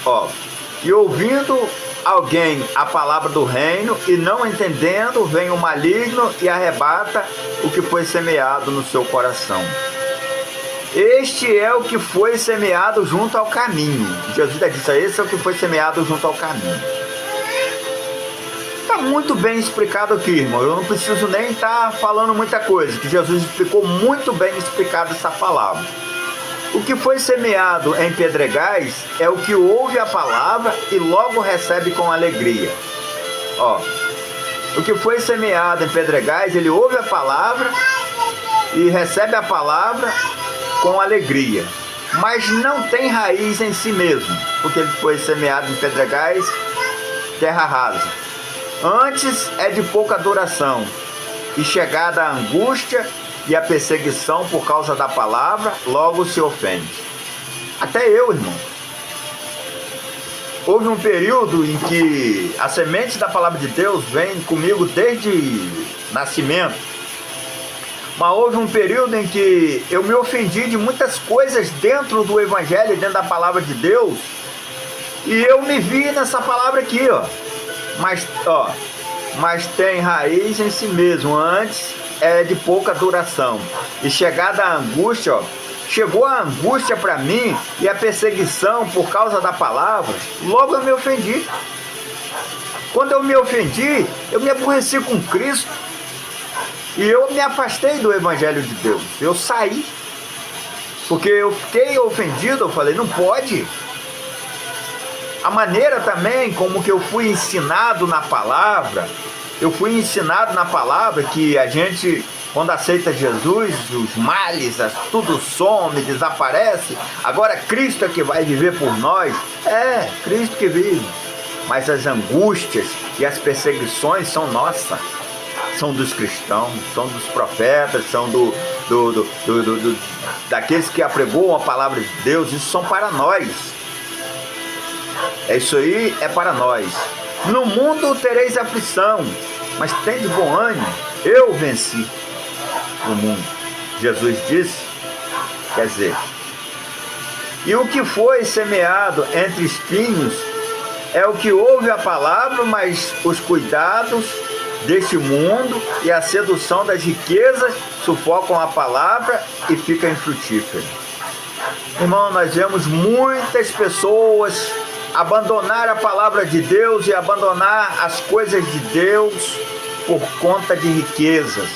e ouvindo alguém a palavra do reino e não entendendo, vem o maligno e arrebata o que foi semeado no seu coração. Este é o que foi semeado junto ao caminho. Jesus disse, esse é o que foi semeado junto ao caminho. Está muito bem explicado aqui, irmão. Eu não preciso nem estar falando muita coisa, que Jesus explicou muito bem explicado essa palavra. O que foi semeado em pedregais é o que ouve a palavra e logo recebe com alegria. O que foi semeado em pedregais, ele ouve a palavra e recebe a palavra com alegria, mas não tem raiz em si mesmo, porque ele foi semeado em pedregais, terra rasa. Antes é de pouca duração, e chegada a angústia e a perseguição por causa da palavra, logo se ofende. Até eu, irmão. Houve um período em que a semente da palavra de Deus vem comigo desde nascimento. Mas houve um período em que eu me ofendi de muitas coisas dentro do Evangelho, dentro da palavra de Deus. E eu me vi nessa palavra aqui, Mas tem raiz em si mesmo, antes é de pouca duração. E chegada a angústia, chegou a angústia para mim e a perseguição por causa da palavra, logo eu me ofendi. Quando eu me ofendi, eu me aborreci com Cristo. E eu me afastei do Evangelho de Deus. Eu saí. Porque eu fiquei ofendido, eu falei, não pode. A maneira também como que eu fui ensinado na palavra, que a gente Quando aceita Jesus, os males, tudo some, desaparece. Agora Cristo é que vai viver por nós. É, Cristo que vive. Mas as angústias e as perseguições são nossas. São dos cristãos, são dos profetas, são daqueles que apregoam a palavra de Deus. Isso são para nós. Isso aí é para nós. No mundo tereis aflição, mas tende bom ânimo. Eu venci o mundo. Jesus disse, quer dizer, e o que foi semeado entre espinhos é o que ouve a palavra, mas os cuidados deste mundo e a sedução das riquezas sufocam a palavra e fica infrutífera. Irmão, nós vemos muitas pessoas abandonar a palavra de Deus e abandonar as coisas de Deus por conta de riquezas,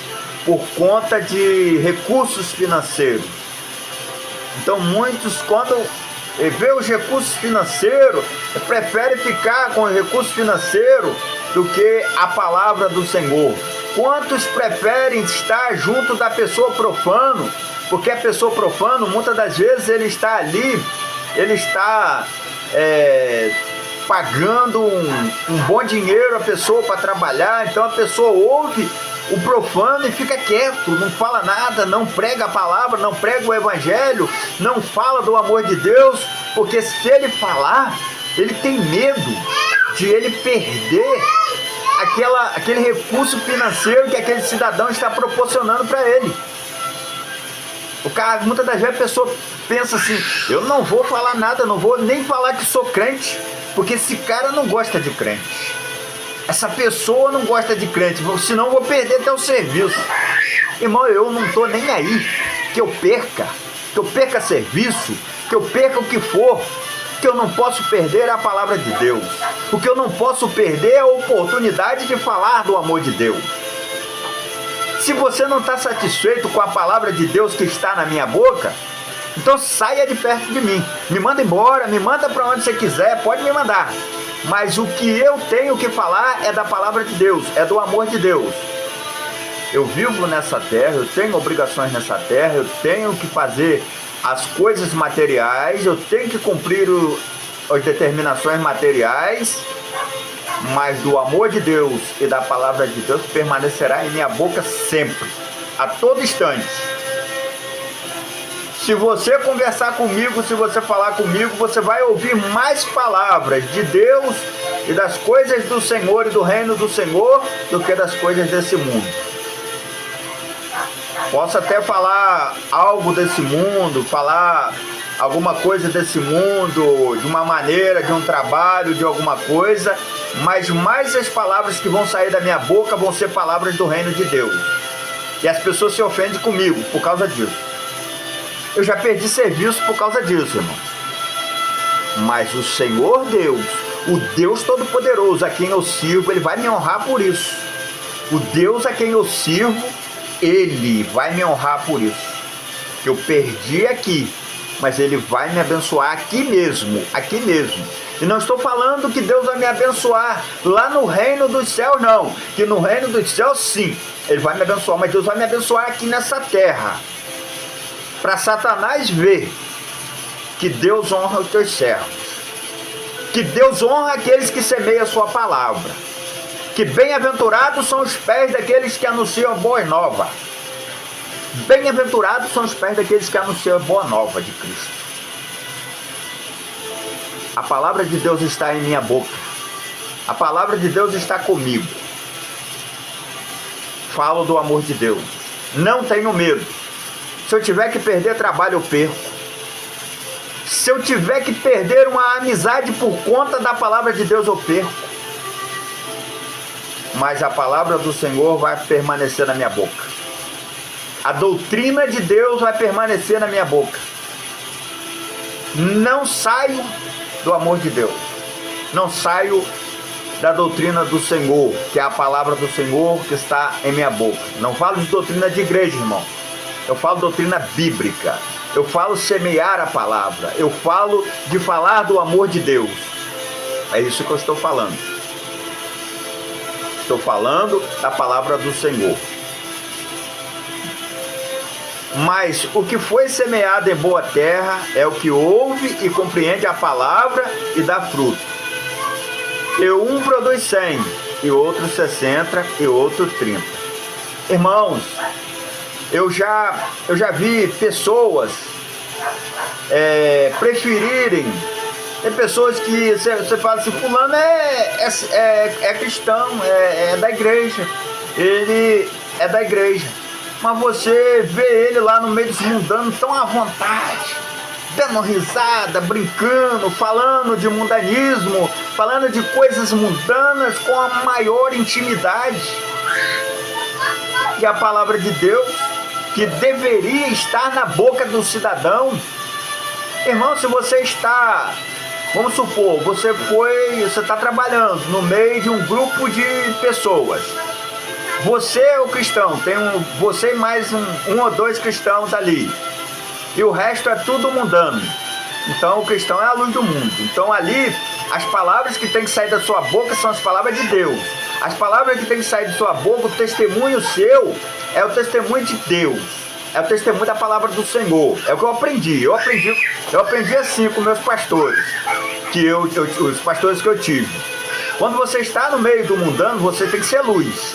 por conta de recursos financeiros. Então muitos, quando vê os recursos financeiros, preferem ficar com os recursos financeiros do que a palavra do Senhor. Quantos preferem estar junto da pessoa profana? Porque a pessoa profana, muitas das vezes, ele está ali, ele está pagando um bom dinheiro a pessoa para trabalhar. Então a pessoa ouve o profano e fica quieto, não fala nada, não prega a palavra, não prega o evangelho, não fala do amor de Deus, porque se ele falar, ele tem medo de ele perder aquele recurso financeiro que aquele cidadão está proporcionando para ele. O cara, muitas das vezes a pessoa pensa assim, eu não vou falar nada, não vou nem falar que sou crente, porque esse cara não gosta de crente. Essa pessoa não gosta de crente, senão eu vou perder até o serviço. Irmão, eu não estou nem aí que eu perca serviço, que eu perca o que for. O que eu não posso perder é a palavra de Deus. O que eu não posso perder é a oportunidade de falar do amor de Deus. Se você não está satisfeito com a palavra de Deus que está na minha boca, então saia de perto de mim. Me manda embora, me manda para onde você quiser, pode me mandar. Mas o que eu tenho que falar é da palavra de Deus, é do amor de Deus. Eu vivo nessa terra, eu tenho obrigações nessa terra, eu tenho que fazer as coisas materiais, eu tenho que cumprir as determinações materiais, mas do amor de Deus e da palavra de Deus permanecerá em minha boca sempre, a todo instante. Se você conversar comigo, se você falar comigo, você vai ouvir mais palavras de Deus e das coisas do Senhor e do reino do Senhor do que das coisas desse mundo. Posso até falar algo desse mundo, falar alguma coisa desse mundo, de uma maneira, de um trabalho, de alguma coisa, mas mais as palavras que vão sair da minha boca vão ser palavras do reino de Deus. E as pessoas se ofendem comigo por causa disso. Eu já perdi serviço por causa disso, irmão. Mas o Senhor Deus, o Deus Todo-Poderoso a quem eu sirvo, Ele vai me honrar por isso. O Deus a quem eu sirvo, Ele vai me honrar por isso. Eu perdi aqui, mas Ele vai me abençoar aqui mesmo, aqui mesmo. E não estou falando que Deus vai me abençoar lá no reino dos céus, não. Que no reino dos céus, sim, Ele vai me abençoar, mas Deus vai me abençoar aqui nessa terra. Para Satanás ver que Deus honra os teus servos, que Deus honra aqueles que semeiam a sua palavra, que bem-aventurados são os pés daqueles que anunciam a boa nova. Bem-aventurados são os pés daqueles que anunciam a boa nova de Cristo. A palavra de Deus está em minha boca, a palavra de Deus está comigo. Falo do amor de Deus, não tenho medo. Se eu tiver que perder trabalho, eu perco. Se eu tiver que perder uma amizade por conta da palavra de Deus, eu perco. Mas a palavra do Senhor vai permanecer na minha boca. A doutrina de Deus vai permanecer na minha boca. Não saio do amor de Deus. Não saio da doutrina do Senhor, que é a palavra do Senhor que está em minha boca. Não falo de doutrina de igreja, irmão. Eu falo doutrina bíblica, eu falo semear a palavra, eu falo de falar do amor de Deus. É isso que eu estou falando. Estou falando da palavra do Senhor. Mas o que foi semeado em boa terra é o que ouve e compreende a palavra e dá fruto. E um produz 100, e outro 60, e outro 30. Irmãos, eu já vi pessoas preferirem. Tem pessoas que você fala assim, fulano é cristão, é da igreja, ele é da igreja, mas você vê ele lá no meio dos mundanos tão à vontade, dando risada, brincando, falando de mundanismo, falando de coisas mundanas com a maior intimidade. E a palavra de Deus, que deveria estar na boca do cidadão. Irmão, se você está, vamos supor, você está trabalhando no meio de um grupo de pessoas. Você é o cristão, tem você e mais um ou dois cristãos ali. E o resto é tudo mundano. Então o cristão é a luz do mundo. Então ali, as palavras que tem que sair da sua boca são as palavras de Deus. As palavras que tem que sair de sua boca, o testemunho seu, é o testemunho de Deus. É o testemunho da palavra do Senhor. É o que eu aprendi. Eu aprendi assim com meus pastores. Os pastores que eu tive. Quando você está no meio do mundano, você tem que ser luz.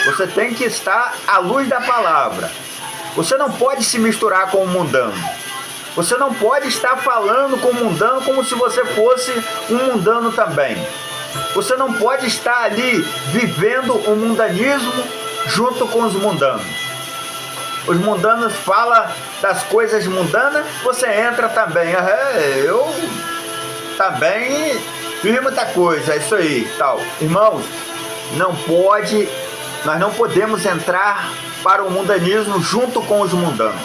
Você tem que estar à luz da palavra. Você não pode se misturar com o mundano. Você não pode estar falando com o mundano como se você fosse um mundano também. Você não pode estar ali vivendo o mundanismo junto com os mundanos. Os mundanos falam das coisas mundanas, você entra também. Eu também fiz muita coisa, é isso aí, tal. Irmãos, nós não podemos entrar para o mundanismo junto com os mundanos.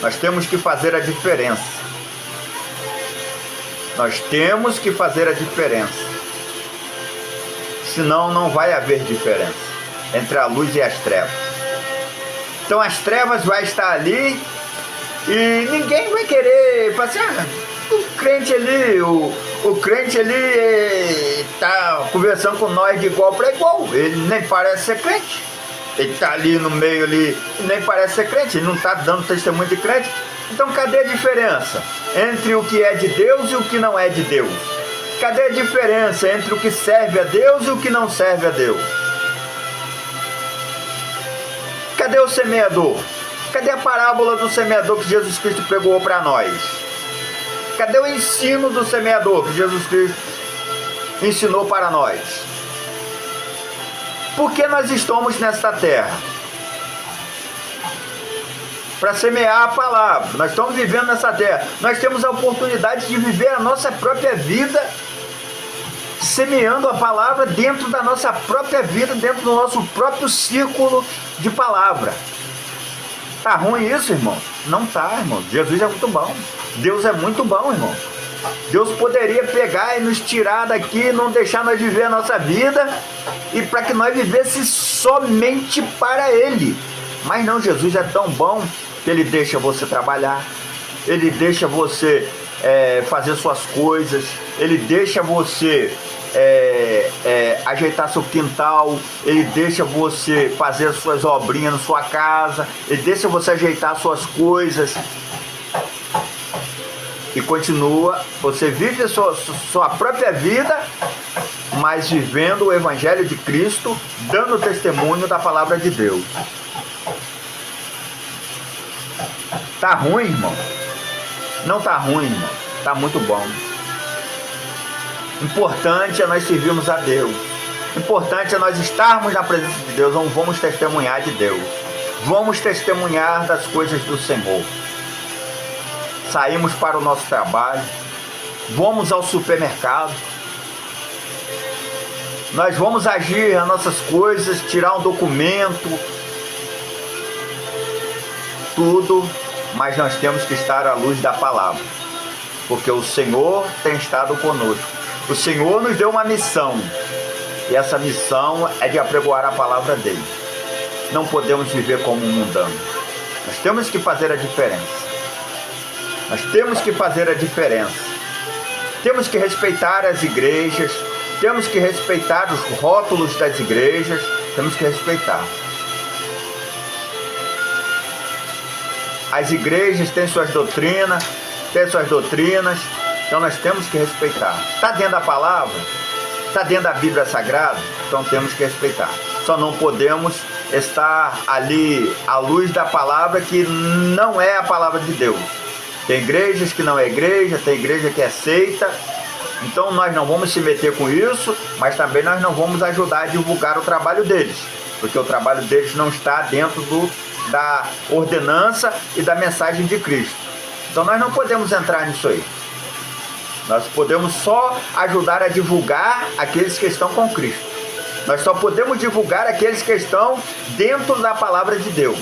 Nós temos que fazer a diferença. Nós temos que fazer a diferença. Senão não vai haver diferença entre a luz e as trevas. Então as trevas vai estar ali e ninguém vai querer falar assim, o crente ali, o crente ali está conversando com nós de igual para igual. Ele nem parece ser crente. Ele está ali no meio ali, nem parece ser crente, ele não está dando testemunho de crente. Então cadê a diferença entre o que é de Deus e o que não é de Deus? Cadê a diferença entre o que serve a Deus e o que não serve a Deus? Cadê o semeador? Cadê a parábola do semeador que Jesus Cristo pregou para nós? Cadê o ensino do semeador que Jesus Cristo ensinou para nós? Por que nós estamos nesta terra? Para semear a palavra. Nós estamos vivendo nessa terra. Nós temos a oportunidade de viver a nossa própria vida semeando a palavra dentro da nossa própria vida, dentro do nosso próprio círculo de palavra. Tá ruim isso, irmão? Não tá, irmão. Jesus é muito bom. Deus é muito bom, irmão. Deus poderia pegar e nos tirar daqui, não deixar nós viver a nossa vida e para que nós vivêssemos somente para Ele. Mas não, Jesus é tão bom que Ele deixa você trabalhar, Ele deixa você fazer suas coisas, Ele deixa você ajeitar seu quintal, Ele deixa você fazer as suas obrinhas na sua casa, Ele deixa você ajeitar suas coisas. E continua, você vive a sua própria vida, mas vivendo o Evangelho de Cristo, dando testemunho da palavra de Deus. Tá ruim, irmão? Não tá ruim, irmão. Tá muito bom. Importante é nós servirmos a Deus. Importante é nós estarmos na presença de Deus. Vamos testemunhar de Deus. Vamos testemunhar das coisas do Senhor. Saímos para o nosso trabalho, vamos ao supermercado, nós vamos agir as nossas coisas, tirar um documento, tudo, mas nós temos que estar à luz da palavra, porque o Senhor tem estado conosco. O Senhor nos deu uma missão, e essa missão é de apregoar a palavra dele. Não podemos viver como um mundano. Nós temos que fazer a diferença. Nós temos que fazer a diferença. Temos que respeitar as igrejas, temos que respeitar os rótulos das igrejas, temos que respeitar. As igrejas têm suas doutrinas, então nós temos que respeitar. Está dentro da palavra? Está dentro da Bíblia Sagrada? Então temos que respeitar. Só não podemos estar ali à luz da palavra que não é a palavra de Deus. Tem igrejas que não é igreja, tem igreja que é seita. Então nós não vamos se meter com isso, mas também nós não vamos ajudar a divulgar o trabalho deles, porque o trabalho deles não está dentro da ordenança e da mensagem de Cristo. Então nós não podemos entrar nisso aí. Nós podemos só ajudar a divulgar aqueles que estão com Cristo. Nós só podemos divulgar aqueles que estão dentro da palavra de Deus.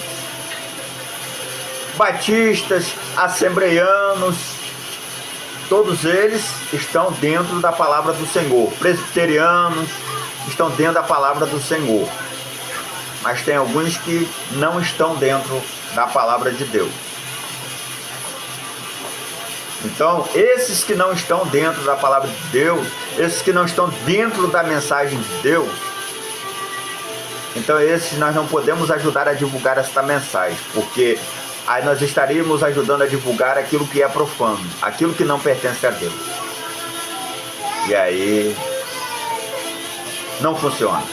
Batistas, assembleianos, todos eles estão dentro da palavra do Senhor. Presbiterianos estão dentro da palavra do Senhor. Mas tem alguns que não estão dentro da palavra de Deus. Então, esses que não estão dentro da palavra de Deus, esses que não estão dentro da mensagem de Deus, então esses nós não podemos ajudar a divulgar esta mensagem, porque aí nós estaríamos ajudando a divulgar aquilo que é profano, aquilo que não pertence a Deus. E aí não funciona.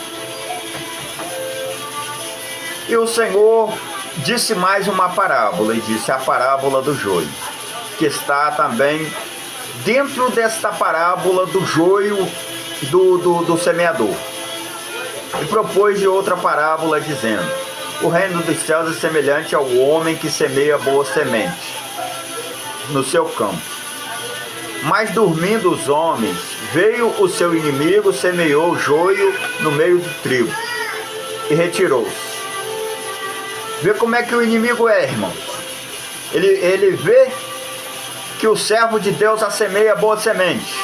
E o Senhor disse mais uma parábola, e disse a parábola do joio, que está também dentro desta parábola do joio do semeador. E propôs de outra parábola, dizendo: o reino dos céus é semelhante ao homem que semeia boa semente no seu campo. Mas dormindo os homens, veio o seu inimigo, semeou o joio no meio do trigo e retirou-se. Vê como é que o inimigo é, irmão. Ele vê que o servo de Deus assemeia boa semente,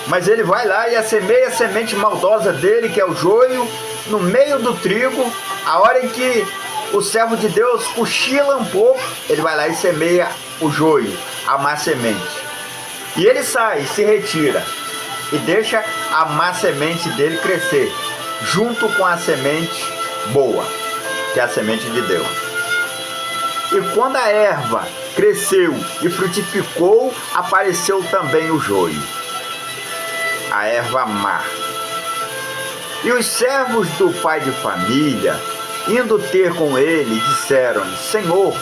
mas ele vai lá e assemeia a semente maldosa dele, que é o joio, no meio do trigo. A hora em que o servo de Deus cochila um pouco, ele vai lá e semeia o joio, a má semente. E ele sai, se retira e deixa a má semente dele crescer, junto com a semente boa, que é a semente de Deus. E quando a erva cresceu e frutificou, apareceu também o joio, a erva má. E os servos do pai de família, indo ter com ele, disseram-lhe: Senhor,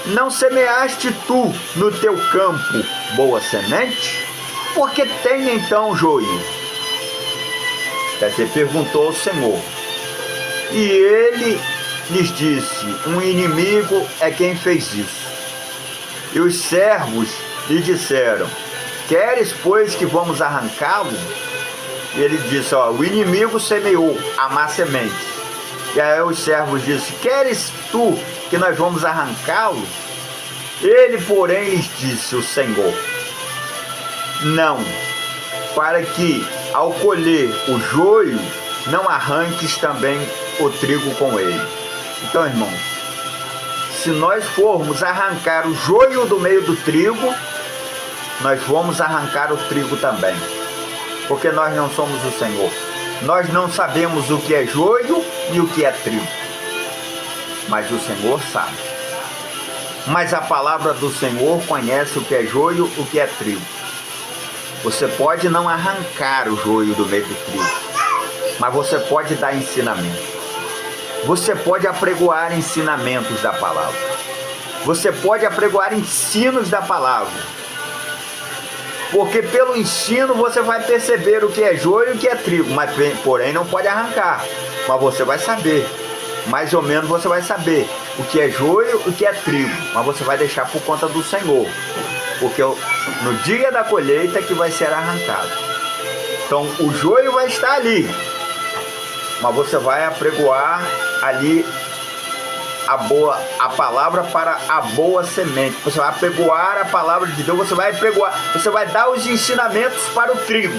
não semeaste tu no teu campo boa semente? Porque tem então joio? Quer dizer, perguntou ao Senhor. E ele lhes disse: um inimigo é quem fez isso. E os servos lhe disseram: queres, pois, que vamos arrancá-lo? E ele disse: o inimigo semeou a má semente. E aí os servos disseram: queres tu que nós vamos arrancá-lo? Ele, porém, lhes disse, o Senhor: não, para que, ao colher o joio, não arranques também o trigo com ele. Então, irmãos, se nós formos arrancar o joio do meio do trigo, nós vamos arrancar o trigo também, porque nós não somos o Senhor. Nós não sabemos o que é joio e o que é trigo, mas o Senhor sabe. Mas a palavra do Senhor conhece o que é joio e o que é trigo. Você pode não arrancar o joio do meio do trigo, mas você pode dar ensinamento. Você pode apregoar ensinamentos da palavra. Você pode apregoar ensinos da palavra. Porque pelo ensino você vai perceber o que é joio e o que é trigo, mas porém não pode arrancar. Mas você vai saber. Mais ou menos você vai saber o que é joio e o que é trigo, mas você vai deixar por conta do Senhor, porque no dia da colheita é que vai ser arrancado. Então o joio vai estar ali, mas você vai apregoar ali a palavra para a boa semente. Você vai apregoar a palavra de Deus, você vai dar os ensinamentos para o trigo,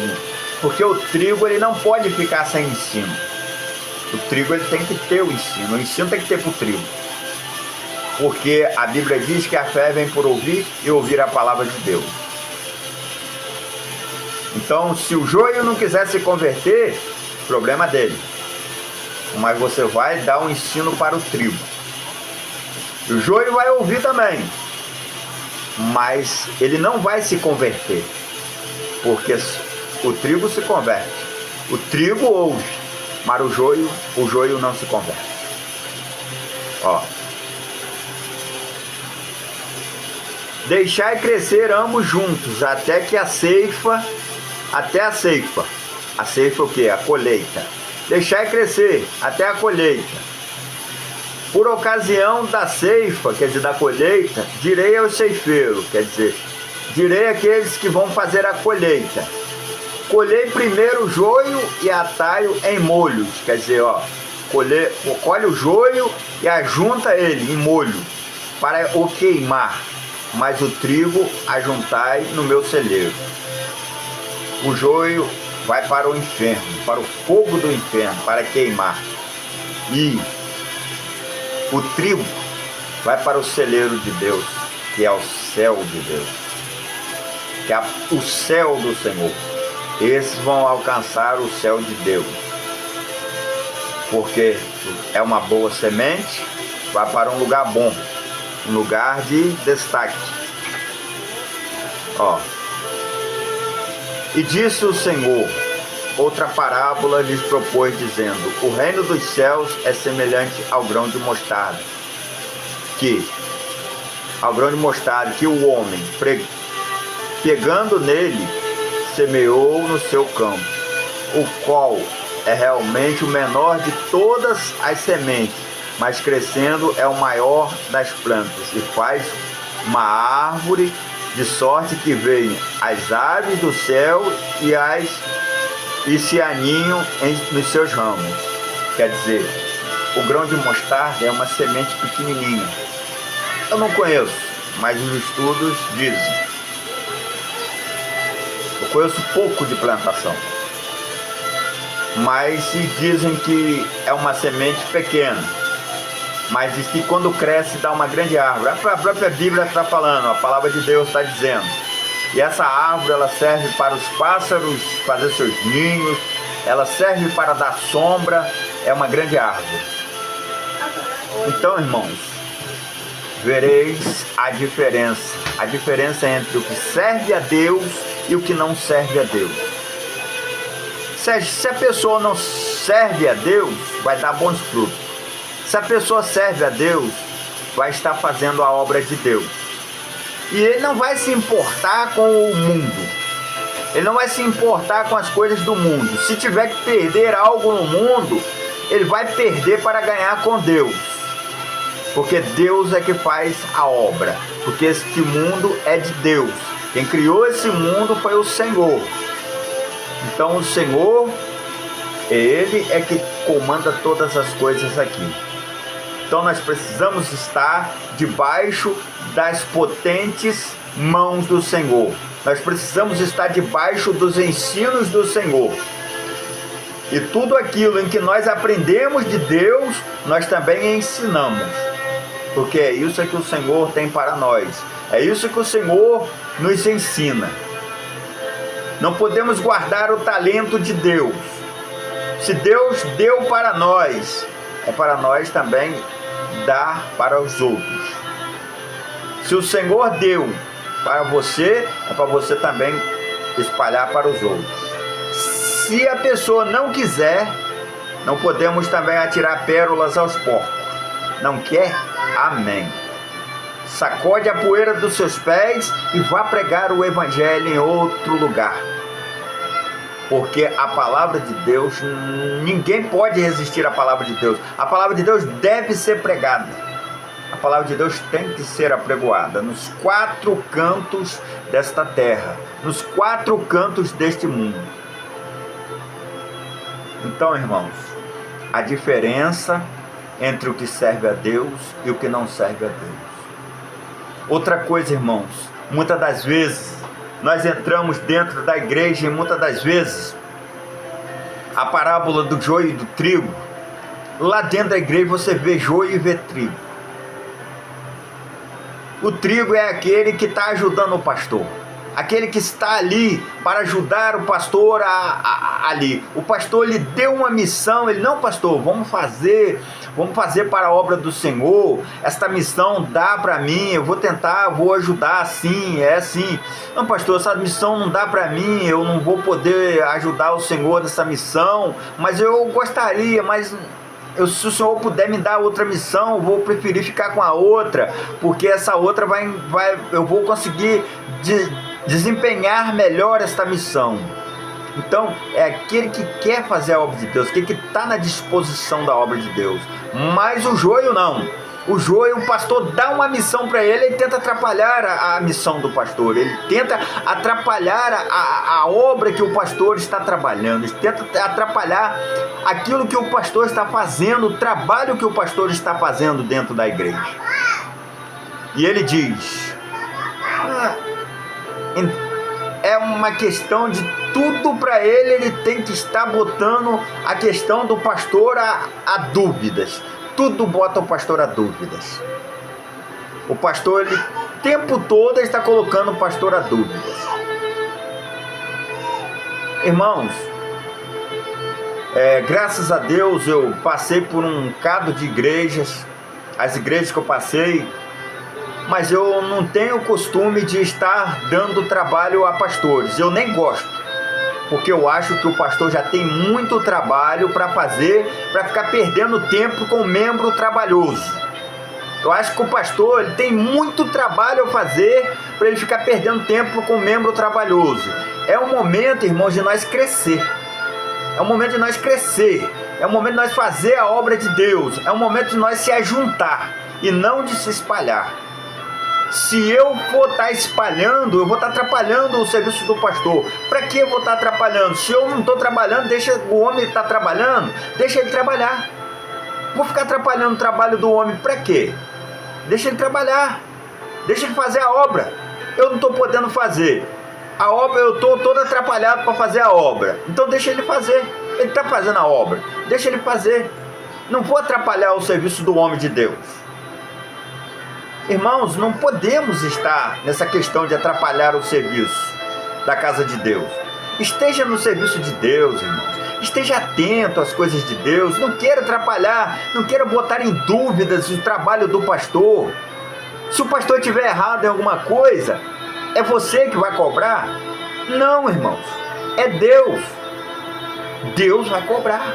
porque o trigo ele não pode ficar sem ensino. O trigo ele tem que ter o ensino tem que ter para o trigo. Porque a Bíblia diz que a fé vem por ouvir e ouvir a palavra de Deus. Então, se o joio não quiser se converter, problema dele. Mas você vai dar um ensino para o trigo. O joio vai ouvir também, mas ele não vai se converter, porque o trigo se converte. O trigo ouve, mas o joio não se converte. Ó. Deixai crescer ambos juntos, até a ceifa. A ceifa o quê? A colheita. Deixai crescer até a colheita. Por ocasião da ceifa, quer dizer, da colheita, direi ao ceifeiro, quer dizer, direi àqueles que vão fazer a colheita: colhei primeiro o joio e atai-o em molhos. Quer dizer, ó, colhe o joio e ajunta ele em molho, para o queimar, mas o trigo ajuntai no meu celeiro. O joio vai para o inferno, para o fogo do inferno, para queimar. E o trigo vai para o celeiro de Deus, que é o céu de Deus, que é o céu do Senhor. Esses vão alcançar o céu de Deus, porque é uma boa semente, vai para um lugar bom, um lugar de destaque. Ó. E disse o Senhor, outra parábola lhes propôs, dizendo: o reino dos céus é semelhante ao grão de mostarda, que o homem, pegando nele, semeou no seu campo, o qual é realmente o menor de todas as sementes, mas crescendo é o maior das plantas, e faz uma árvore, de sorte que veem as aves do céu e se aninham nos seus ramos. Quer dizer, o grão de mostarda é uma semente pequenininha. Eu não conheço, mas os estudos dizem. Eu conheço pouco de plantação, mas se dizem que é uma semente pequena, mas diz que quando cresce dá uma grande árvore. A própria Bíblia está falando, a palavra de Deus está dizendo. E essa árvore, ela serve para os pássaros fazer seus ninhos, ela serve para dar sombra, é uma grande árvore. Então, irmãos, vereis a diferença entre o que serve a Deus e o que não serve a Deus. Se a pessoa não serve a Deus, vai dar bons frutos. Se a pessoa serve a Deus, vai estar fazendo a obra de Deus. E ele não vai se importar com o mundo. Ele não vai se importar com as coisas do mundo. Se tiver que perder algo no mundo, ele vai perder para ganhar com Deus. Porque Deus é que faz a obra. Porque este mundo é de Deus. Quem criou esse mundo foi o Senhor. Então o Senhor, Ele é que comanda todas as coisas aqui. Então nós precisamos estar debaixo das potentes mãos do Senhor. Nós precisamos estar debaixo dos ensinos do Senhor. E tudo aquilo em que nós aprendemos de Deus, nós também ensinamos. Porque é isso que o Senhor tem para nós. É isso que o Senhor nos ensina. Não podemos guardar o talento de Deus. Se Deus deu para nós, é para nós também dar para os outros. Se o Senhor deu para você, é para você também espalhar para os outros. Se a pessoa não quiser, não podemos também atirar pérolas aos porcos. Não quer? Amém. Sacode a poeira dos seus pés e vá pregar o evangelho em outro lugar. Porque a palavra de Deus, ninguém pode resistir à palavra de Deus. A palavra de Deus deve ser pregada. A palavra de Deus tem que ser apregoada nos 4 cantos desta terra, nos 4 cantos deste mundo. Então, irmãos, a diferença entre o que serve a Deus e o que não serve a Deus. Outra coisa, irmãos, muitas das vezes nós entramos dentro da igreja e muitas das vezes a parábola do joio e do trigo, lá dentro da igreja você vê joio e vê trigo. O trigo é aquele que está ajudando o pastor. aquele que está ali para ajudar o pastor ali. O pastor lhe deu uma missão, ele, não, pastor, vamos fazer para a obra do Senhor, esta missão dá para mim, eu vou tentar, vou ajudar assim, é assim. Não, pastor, essa missão não dá para mim, eu não vou poder ajudar o Senhor nessa missão, mas eu gostaria, mas se o Senhor puder me dar outra missão, eu vou preferir ficar com a outra, porque essa outra eu vou conseguir desempenhar melhor esta missão. Então, é aquele que quer fazer a obra de Deus, aquele que está na disposição da obra de Deus. Mas o joio não. O joio, o pastor dá uma missão para ele, ele tenta atrapalhar a missão do pastor, ele tenta atrapalhar a obra que o pastor está trabalhando, ele tenta atrapalhar aquilo que o pastor está fazendo, o trabalho que o pastor está fazendo dentro da igreja. E ele diz, é uma questão de tudo para ele tem que estar botando a questão do pastor a dúvidas. Tudo bota o pastor a dúvidas. O pastor, ele, o tempo todo, está colocando o pastor a dúvidas. Irmãos, graças a Deus eu passei por um bocado de igrejas, as igrejas que eu passei, mas eu não tenho o costume de estar dando trabalho a pastores. Eu nem gosto, porque eu acho que o pastor já tem muito trabalho para fazer, para ficar perdendo tempo com o membro trabalhoso. Eu acho que o pastor, ele tem muito trabalho a fazer para ele ficar perdendo tempo com o membro trabalhoso. É um momento, irmãos, de nós crescer. É um momento de nós crescer. É um momento de nós fazer a obra de Deus. É um momento de nós se ajuntar e não de se espalhar. Se eu for estar espalhando, eu vou estar atrapalhando o serviço do pastor. Para que eu vou estar atrapalhando? Se eu não estou trabalhando, deixa o homem estar trabalhando, deixa ele trabalhar. Vou ficar atrapalhando o trabalho do homem para quê? Deixa ele trabalhar, deixa ele fazer a obra. Eu não estou podendo fazer a obra, eu estou todo atrapalhado para fazer a obra. Então deixa ele fazer, ele está fazendo a obra, deixa ele fazer. Não vou atrapalhar o serviço do homem de Deus. Irmãos, não podemos estar nessa questão de atrapalhar o serviço da casa de Deus. Esteja no serviço de Deus, irmãos. Esteja atento às coisas de Deus. Não queira atrapalhar, não queira botar em dúvidas o trabalho do pastor. Se o pastor estiver errado em alguma coisa, é você que vai cobrar? Não, irmãos. É Deus. Deus vai cobrar.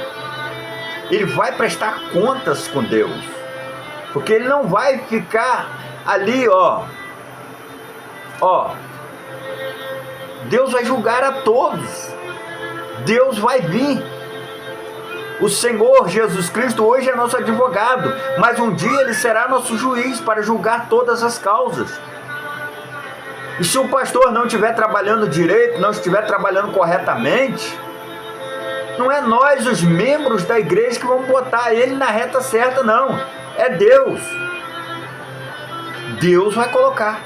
Ele vai prestar contas com Deus. Porque ele não vai ficar ali, ó. Deus vai julgar a todos. Deus vai vir. O Senhor Jesus Cristo hoje é nosso advogado, mas um dia ele será nosso juiz para julgar todas as causas. E se o pastor não estiver trabalhando direito, não estiver trabalhando corretamente, não é nós, os membros da igreja, que vamos botar ele na reta certa, não. É Deus. Deus vai colocar.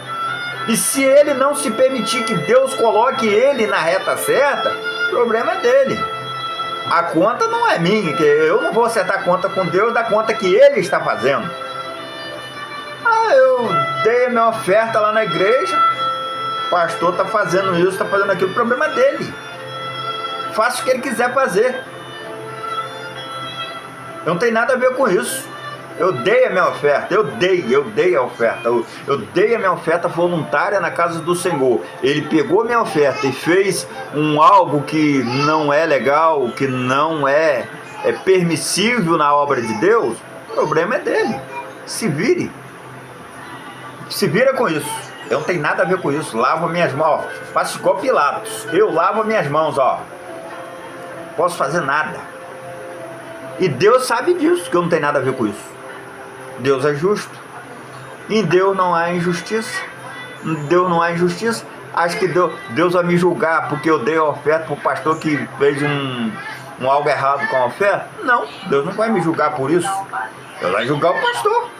E se ele não se permitir que Deus coloque ele na reta certa, o problema é dele. A conta não é minha, que eu não vou acertar a conta com Deus da conta que ele está fazendo. Eu dei a minha oferta lá na igreja, o pastor está fazendo isso, está fazendo aquilo, o problema é dele. Faça o que ele quiser fazer. Não tem nada a ver com isso. Eu dei a minha oferta, eu dei a oferta, eu dei a minha oferta voluntária na casa do Senhor. Ele pegou a minha oferta e fez algo que não é legal, que não é permissível na obra de Deus, o problema é dele. Se vire. Se vira com isso. Eu não tenho nada a ver com isso. Lavo minhas mãos, faço igual Pilatos. Eu lavo minhas mãos, posso fazer nada. E Deus sabe disso, que eu não tenho nada a ver com isso. Deus é justo. Em Deus não há injustiça. Em Deus não há injustiça. Acho que Deus vai me julgar porque eu dei a oferta para o pastor que fez algo errado com a oferta? Não, Deus não vai me julgar por isso. Deus vai julgar o pastor.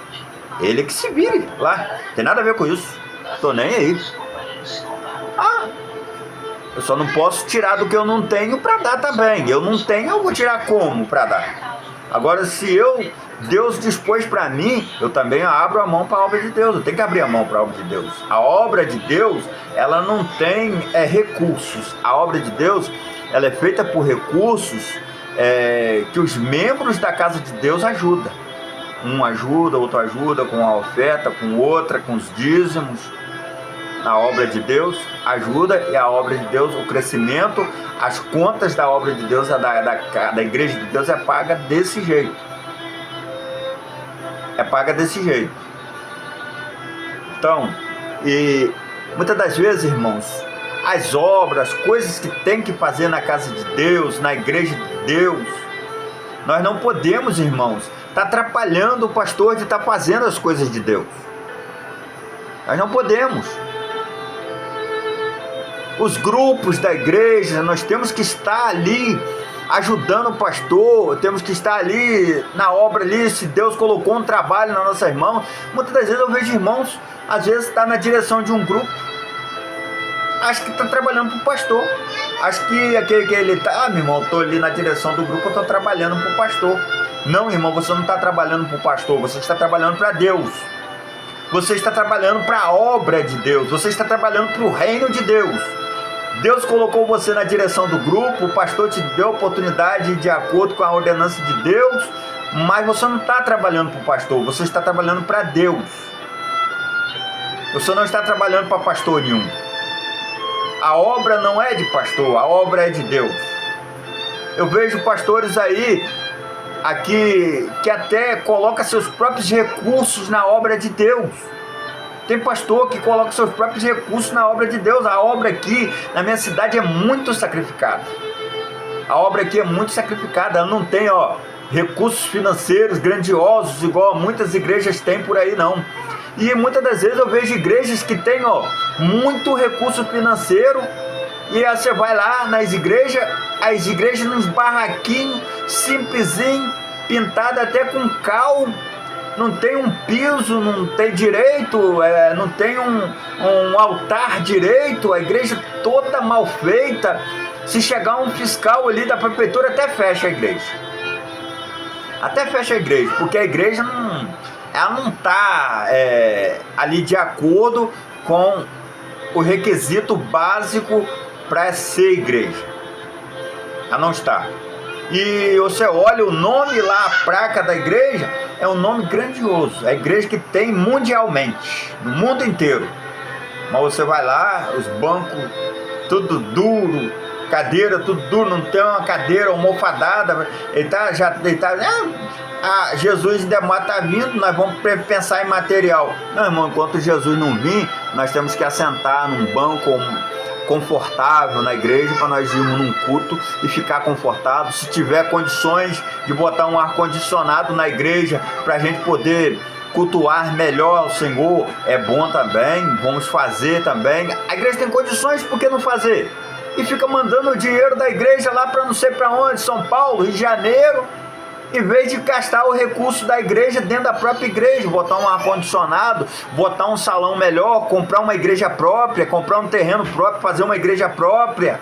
Ele que se vire lá. Não tem nada a ver com isso. Tô nem aí. Eu só não posso tirar do que eu não tenho para dar também. Eu não tenho, eu vou tirar como para dar? Agora, se eu Deus dispôs para mim, eu também abro a mão para a obra de Deus. Eu tenho que abrir a mão para a obra de Deus. A obra de Deus, ela não tem recursos. A obra de Deus, ela é feita por recursos que os membros da casa de Deus ajudam. Um ajuda, outro ajuda com a oferta, com outra, com os dízimos. A obra de Deus ajuda, e a obra de Deus, o crescimento, as contas da obra de Deus, da igreja de Deus é paga desse jeito. É paga desse jeito. Então, e muitas das vezes, irmãos, as obras, coisas que tem que fazer na casa de Deus, na igreja de Deus, nós não podemos, irmãos, estar atrapalhando o pastor de estar fazendo as coisas de Deus. Nós não podemos. Os grupos da igreja, nós temos que estar ali ajudando o pastor, temos que estar ali na obra ali, se Deus colocou um trabalho nas nossas mãos. Muitas das vezes eu vejo irmãos, às vezes está na direção de um grupo, acho que está trabalhando para o pastor, acho que aquele que ele está, meu irmão, eu estou ali na direção do grupo, eu estou trabalhando para o pastor. Não, irmão, você não está trabalhando para o pastor, você está trabalhando para Deus. Você está trabalhando para a obra de Deus, você está trabalhando para o reino de Deus. Deus colocou você na direção do grupo, o pastor te deu a oportunidade de acordo com a ordenança de Deus, mas você não está trabalhando para o pastor, você está trabalhando para Deus. Você não está trabalhando para pastor nenhum. A obra não é de pastor, a obra é de Deus. Eu vejo pastores aí, aqui, que até coloca seus próprios recursos na obra de Deus. Tem pastor que coloca seus próprios recursos na obra de Deus. A obra aqui na minha cidade é muito sacrificada. A obra aqui é muito sacrificada. Ela não tem recursos financeiros grandiosos igual muitas igrejas têm por aí, não. E muitas das vezes eu vejo igrejas que têm muito recurso financeiro, e aí você vai lá nas igrejas, as igrejas nos barraquinhos simplesinho, pintada até com cal, não tem um piso, não tem direito, não tem um altar direito, a igreja toda mal feita. Se chegar um fiscal ali da prefeitura, até fecha a igreja. Até fecha a igreja, porque a igreja não está ali de acordo com o requisito básico para ser igreja. Ela não está. E você olha o nome lá, a placa da igreja, é um nome grandioso. É a igreja que tem mundialmente, no mundo inteiro. Mas você vai lá, os bancos tudo duro, cadeira tudo duro, não tem uma cadeira almofadada. Ele tá já deitado. Jesus ainda está vindo, nós vamos pensar em material. Não, irmão, enquanto Jesus não vir, nós temos que assentar num banco confortável na igreja, para nós irmos num culto e ficar confortável. Se tiver condições de botar um ar-condicionado na igreja para a gente poder cultuar melhor o Senhor, é bom também, vamos fazer também. A igreja tem condições, por que não fazer? E fica mandando o dinheiro da igreja lá para não sei para onde, São Paulo, Rio de Janeiro, em vez de gastar o recurso da igreja dentro da própria igreja, botar um ar-condicionado, botar um salão melhor, comprar uma igreja própria, comprar um terreno próprio, fazer uma igreja própria.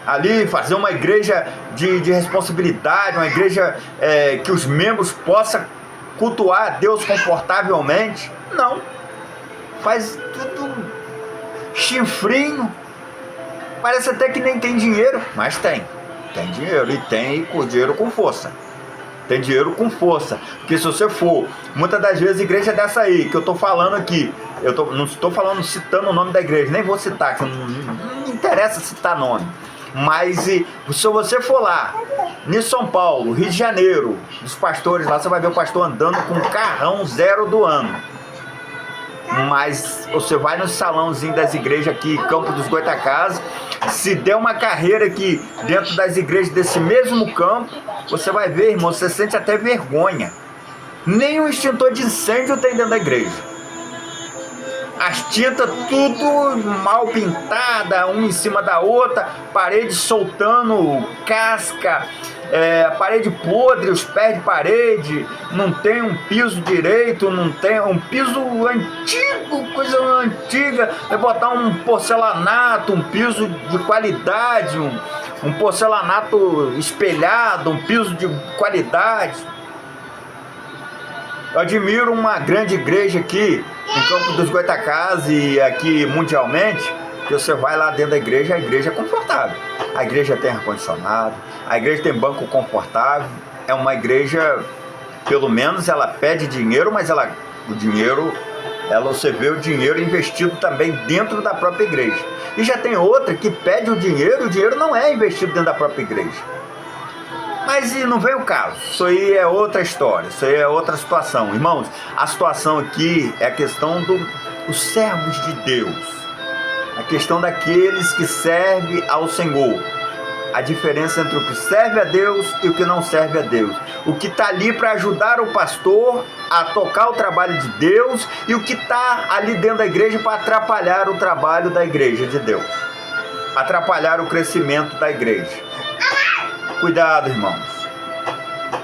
Ali, fazer uma igreja de responsabilidade, uma igreja que os membros possam cultuar a Deus confortavelmente. Não. Faz tudo chifrinho. Parece até que nem tem dinheiro, mas tem. Tem dinheiro, e tem dinheiro com força. Tem dinheiro com força. Porque se você for, muitas das vezes, igreja dessa aí, que eu estou falando aqui, não estou falando, citando o nome da igreja, nem vou citar, que não me interessa citar nome. Mas se você for lá, em São Paulo, Rio de Janeiro, os pastores lá, você vai ver o pastor andando com um carrão 0 do ano. Mas você vai no salãozinho das igrejas aqui, Campo dos Goitacazes, se der uma carreira aqui dentro das igrejas desse mesmo campo, você vai ver, irmão, você sente até vergonha. Nem um extintor de incêndio tem dentro da igreja. As tintas tudo mal pintada, uma em cima da outra, parede soltando casca, parede podre, os pés de parede, não tem um piso direito, não tem um piso antigo, coisa antiga, vai botar um porcelanato, um piso de qualidade, um porcelanato espelhado, um piso de qualidade. Eu admiro uma grande igreja aqui em Campo dos Goytacazes e aqui mundialmente, que você vai lá dentro da igreja, a igreja é confortável. A igreja tem ar-condicionado, a igreja tem banco confortável, é uma igreja, pelo menos ela pede dinheiro, mas você vê o dinheiro investido também dentro da própria igreja. E já tem outra que pede o dinheiro não é investido dentro da própria igreja. Mas não vem o caso, isso aí é outra história, isso aí é outra situação. Irmãos, a situação aqui é a questão dos servos de Deus, a questão daqueles que servem ao Senhor, a diferença entre o que serve a Deus e o que não serve a Deus, o que está ali para ajudar o pastor a tocar o trabalho de Deus e o que está ali dentro da igreja para atrapalhar o trabalho da igreja de Deus, atrapalhar o crescimento da igreja. Cuidado, irmãos,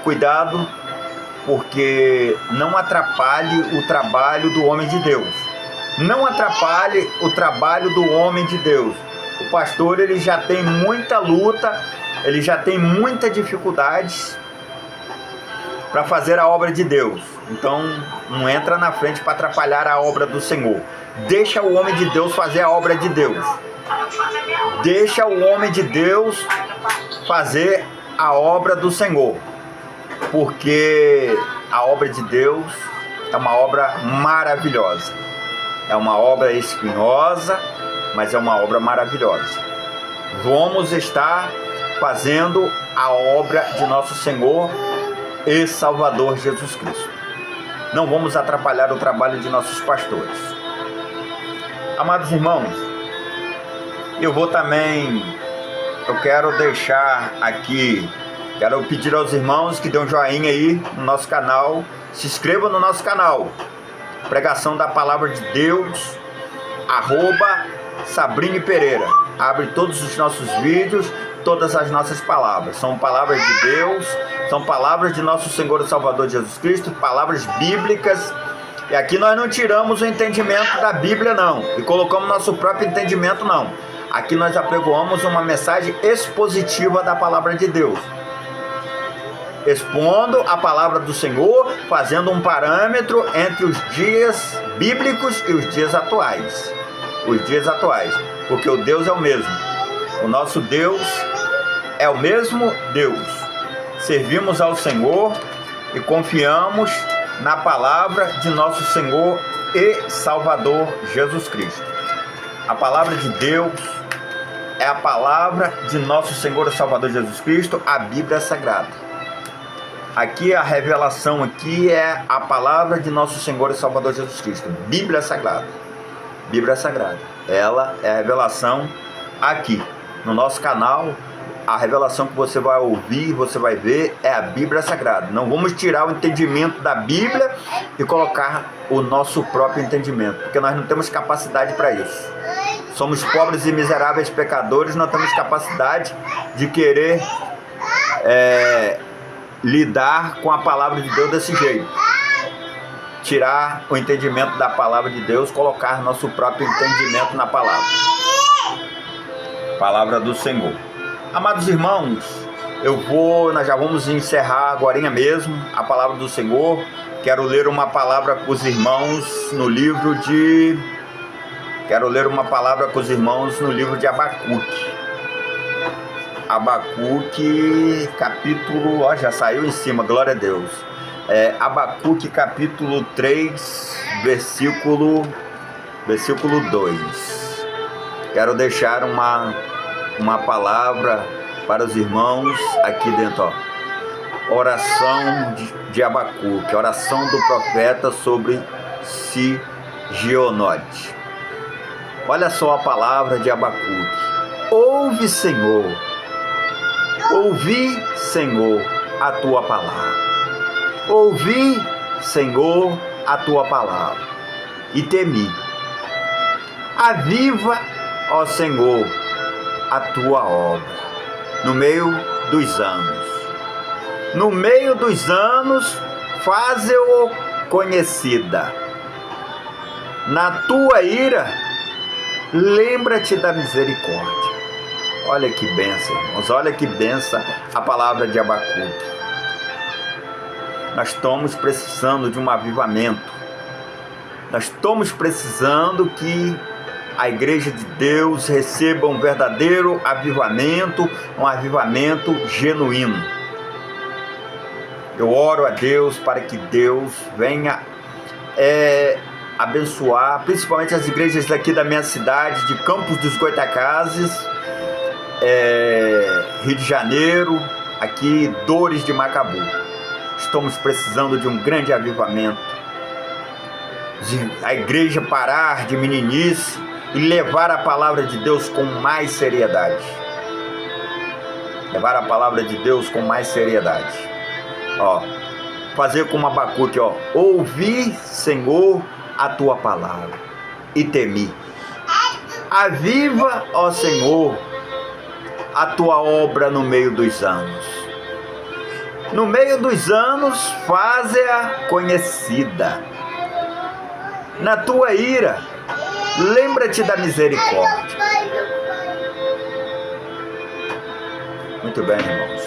cuidado, porque não atrapalhe o trabalho do homem de Deus, não atrapalhe o trabalho do homem de Deus. O pastor, ele já tem muita luta, ele já tem muita dificuldade para fazer a obra de Deus, então não entra na frente para atrapalhar a obra do Senhor. Deixa o homem de Deus fazer a obra de Deus, deixa o homem de Deus fazer a obra do Senhor, porque a obra de Deus é uma obra maravilhosa, é uma obra espinhosa, mas é uma obra maravilhosa. Vamos estar fazendo a obra de nosso Senhor e Salvador Jesus Cristo. Não vamos atrapalhar o trabalho de nossos pastores. Amados irmãos, eu quero deixar aqui, quero pedir aos irmãos que dêem um joinha aí no nosso canal, se inscrevam no nosso canal, Pregação da Palavra de Deus, @Sabrine Pereira, abre todos os nossos vídeos, todas as nossas palavras, são palavras de Deus, são palavras de nosso Senhor e Salvador Jesus Cristo, palavras bíblicas, e aqui nós não tiramos o entendimento da Bíblia não, e colocamos nosso próprio entendimento não. Aqui nós apregoamos uma mensagem expositiva da palavra de Deus, expondo a palavra do Senhor, fazendo um parâmetro entre os dias bíblicos e os dias atuais. Porque o Deus é o mesmo, o nosso Deus é o mesmo Deus. Servimos ao Senhor e confiamos na palavra de nosso Senhor e Salvador Jesus Cristo. A palavra de Deus é a palavra de nosso Senhor e Salvador Jesus Cristo, a Bíblia Sagrada. Aqui a revelação aqui é a palavra de nosso Senhor e Salvador Jesus Cristo, Bíblia Sagrada. Bíblia Sagrada, ela é a revelação aqui no nosso canal. A revelação que você vai ouvir, você vai ver, é a Bíblia Sagrada. Não vamos tirar o entendimento da Bíblia e colocar o nosso próprio entendimento, porque nós não temos capacidade para isso. Somos pobres e miseráveis pecadores, não temos capacidade de querer lidar com a palavra de Deus desse jeito. Tirar o entendimento da palavra de Deus, colocar nosso próprio entendimento na palavra. Palavra do Senhor. Amados irmãos, nós já vamos encerrar agorinha mesmo a palavra do Senhor. Quero ler uma palavra com os irmãos no livro de Abacuque. Abacuque, capítulo, já saiu em cima, glória a Deus. Abacuque, capítulo 3, versículo 2. Quero deixar uma palavra para os irmãos aqui dentro, oração de Abacuque, oração do profeta sobre Sigionote. Olha só a palavra de Abacuque. Ouve, Senhor, a tua palavra. Ouvi, Senhor, a tua palavra e temi. Aviva, ó Senhor, a tua obra no meio dos anos. No meio dos anos, faze-o conhecida. Na tua ira, lembra-te da misericórdia. Olha que bênção, irmãos, olha que bênção a palavra de Abacuque. Nós estamos precisando de um avivamento. Nós estamos precisando que a igreja de Deus receba um verdadeiro avivamento, um avivamento genuíno. Eu oro a Deus para que Deus venha abençoar, principalmente as igrejas daqui da minha cidade, de Campos dos Goitacazes, Rio de Janeiro, aqui Dores de Macabu. Estamos precisando de um grande avivamento, de a igreja parar de meninice e levar a palavra de Deus com mais seriedade. Levar a palavra de Deus com mais seriedade. Fazer como Abacuque, ouvi, Senhor, a tua palavra e temi. Aviva, ó Senhor, a tua obra no meio dos anos. No meio dos anos, faze-a conhecida. Na tua ira, lembra-te da misericórdia. Muito bem, irmãos.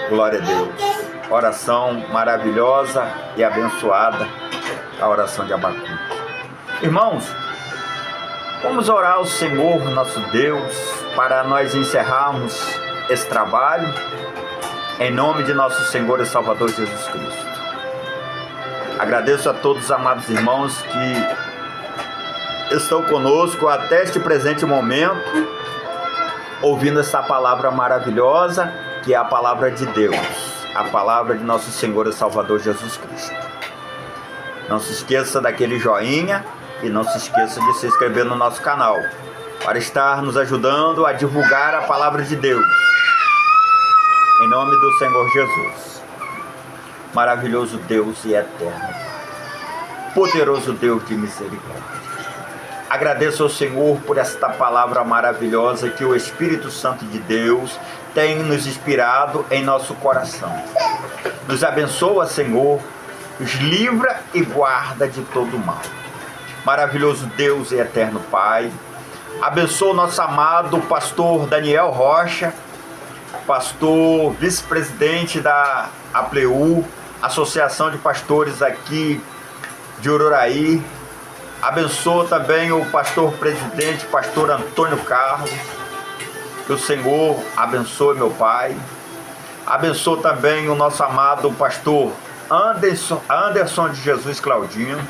Glória a Deus. Oração maravilhosa e abençoada, a oração de Abacuque. Irmãos, vamos orar ao Senhor, nosso Deus, para nós encerrarmos esse trabalho, em nome de nosso Senhor e Salvador Jesus Cristo. Agradeço a todos os amados irmãos que estão conosco até este presente momento, ouvindo essa palavra maravilhosa, que é a palavra de Deus, a palavra de nosso Senhor e Salvador Jesus Cristo. Não se esqueça daquele joinha e não se esqueça de se inscrever no nosso canal, para estar nos ajudando a divulgar a palavra de Deus. Em nome do Senhor Jesus. Maravilhoso Deus e eterno, poderoso Deus de misericórdia. Agradeço ao Senhor por esta palavra maravilhosa que o Espírito Santo de Deus tem nos inspirado em nosso coração. Nos abençoa, Senhor, nos livra e guarda de todo mal. Maravilhoso Deus e eterno Pai, abençoa o nosso amado pastor Daniel Rocha, pastor vice-presidente da APLEU, Associação de Pastores aqui de Ururaí. Abençoa também o pastor presidente, pastor Antônio Carlos. Que o Senhor abençoe, meu Pai. Abençoa também o nosso amado pastor Anderson de Jesus Claudino,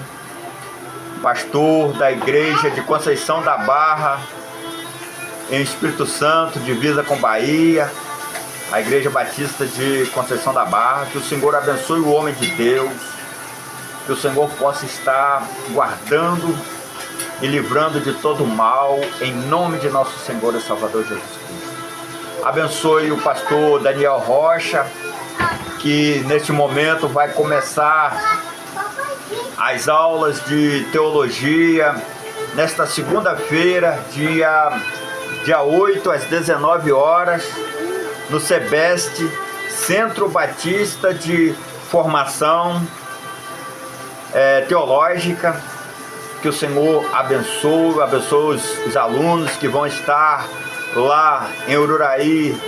pastor da igreja de Conceição da Barra, em Espírito Santo, divisa com Bahia, a Igreja Batista de Conceição da Barra. Que o Senhor abençoe o homem de Deus, que o Senhor possa estar guardando e livrando de todo mal, em nome de nosso Senhor e Salvador Jesus Cristo. Abençoe o pastor Daniel Rocha, que neste momento vai começar as aulas de teologia, nesta segunda-feira, dia 8, às 19 horas, no SEBEST, Centro Batista de Formação Teológica. Que o Senhor abençoe os alunos que vão estar lá em Ururaí,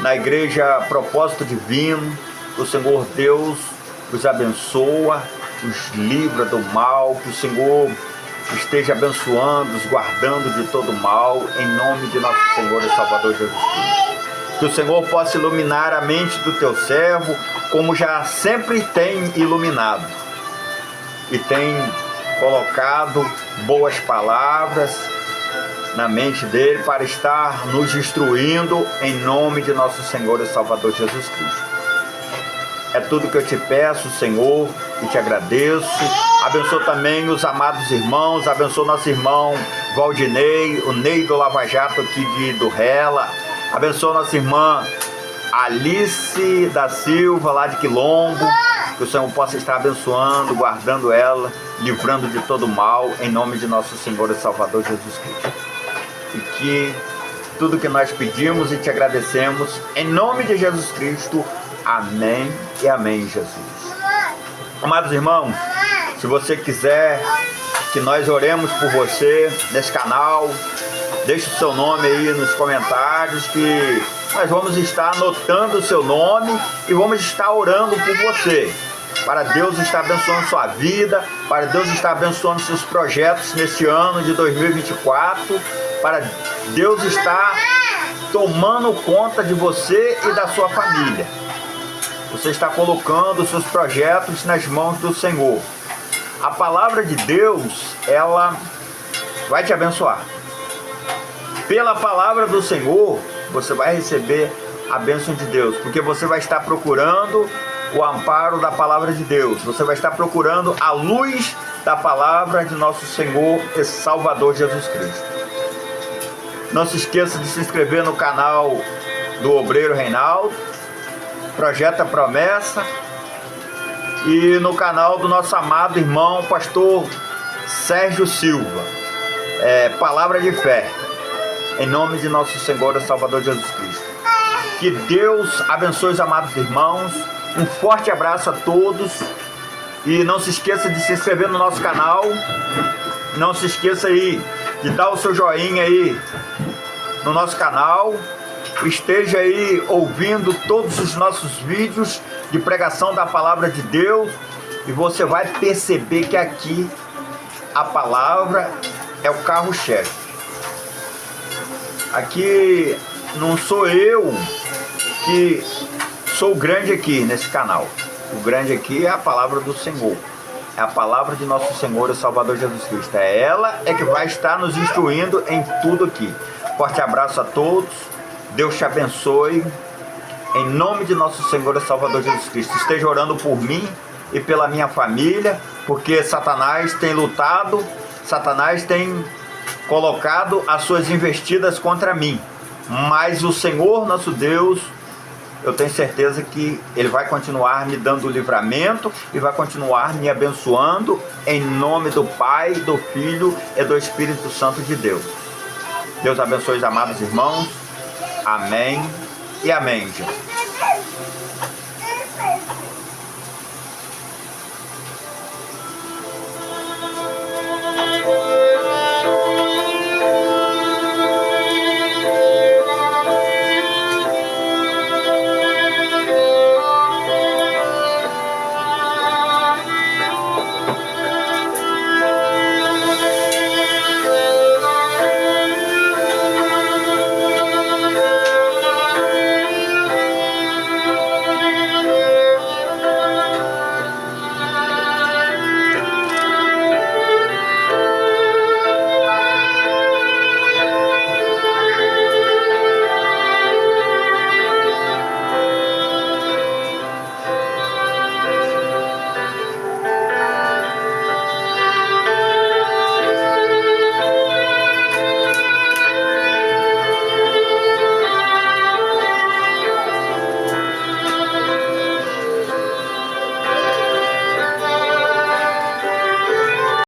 na igreja Propósito Divino. O Senhor Deus os abençoa, os livra do mal. Que o Senhor esteja abençoando, os guardando de todo mal, em nome de nosso Senhor e Salvador Jesus Cristo. Que o Senhor possa iluminar a mente do teu servo, como já sempre tem iluminado, e tem colocado boas palavras na mente dele para estar nos instruindo, em nome de nosso Senhor e Salvador Jesus Cristo. É tudo que eu te peço, Senhor, e te agradeço. Abençoa também os amados irmãos, abençoa nosso irmão Valdinei, o Ney do Lava Jato aqui do Rela. Abençoa nossa irmã Alice da Silva, lá de Quilombo. Que o Senhor possa estar abençoando, guardando ela, livrando de todo mal, em nome de nosso Senhor e Salvador Jesus Cristo. E que tudo que nós pedimos e te agradecemos, em nome de Jesus Cristo. Amém e amém, Jesus. Amados irmãos, se você quiser que nós oremos por você nesse canal, Deixe o seu nome aí nos comentários que nós vamos estar anotando o seu nome e vamos estar orando por você. Para Deus estar abençoando sua vida, para Deus estar abençoando seus projetos neste ano de 2024, para Deus estar tomando conta de você e da sua família. Você está colocando os seus projetos nas mãos do Senhor. A palavra de Deus, ela vai te abençoar. Pela palavra do Senhor, você vai receber a bênção de Deus, porque você vai estar procurando o amparo da palavra de Deus. Você vai estar procurando a luz da palavra de nosso Senhor e Salvador Jesus Cristo. Não se esqueça de se inscrever no canal do Obreiro Reinaldo, Projeto a Promessa, e no canal do nosso amado irmão pastor Sérgio Silva, Palavra de Fé, em nome de nosso Senhor e Salvador Jesus Cristo. Que Deus abençoe os amados irmãos. Um forte abraço a todos. E não se esqueça de se inscrever no nosso canal. Não se esqueça aí de dar o seu joinha aí no nosso canal. Esteja aí ouvindo todos os nossos vídeos de pregação da palavra de Deus. E você vai perceber que aqui a palavra é o carro-chefe. Aqui não sou eu que sou o grande aqui nesse canal. O grande aqui é a palavra do Senhor. É a palavra de nosso Senhor e Salvador Jesus Cristo. É ela que vai estar nos instruindo em tudo aqui. Forte abraço a todos. Deus te abençoe. Em nome de nosso Senhor e Salvador Jesus Cristo. Esteja orando por mim e pela minha família, porque Satanás tem lutado, Satanás tem colocado as suas investidas contra mim, mas o Senhor nosso Deus, eu tenho certeza que Ele vai continuar me dando livramento e vai continuar me abençoando, em nome do Pai, do Filho e do Espírito Santo de Deus. Deus abençoe os amados irmãos. Amém e amém, gente.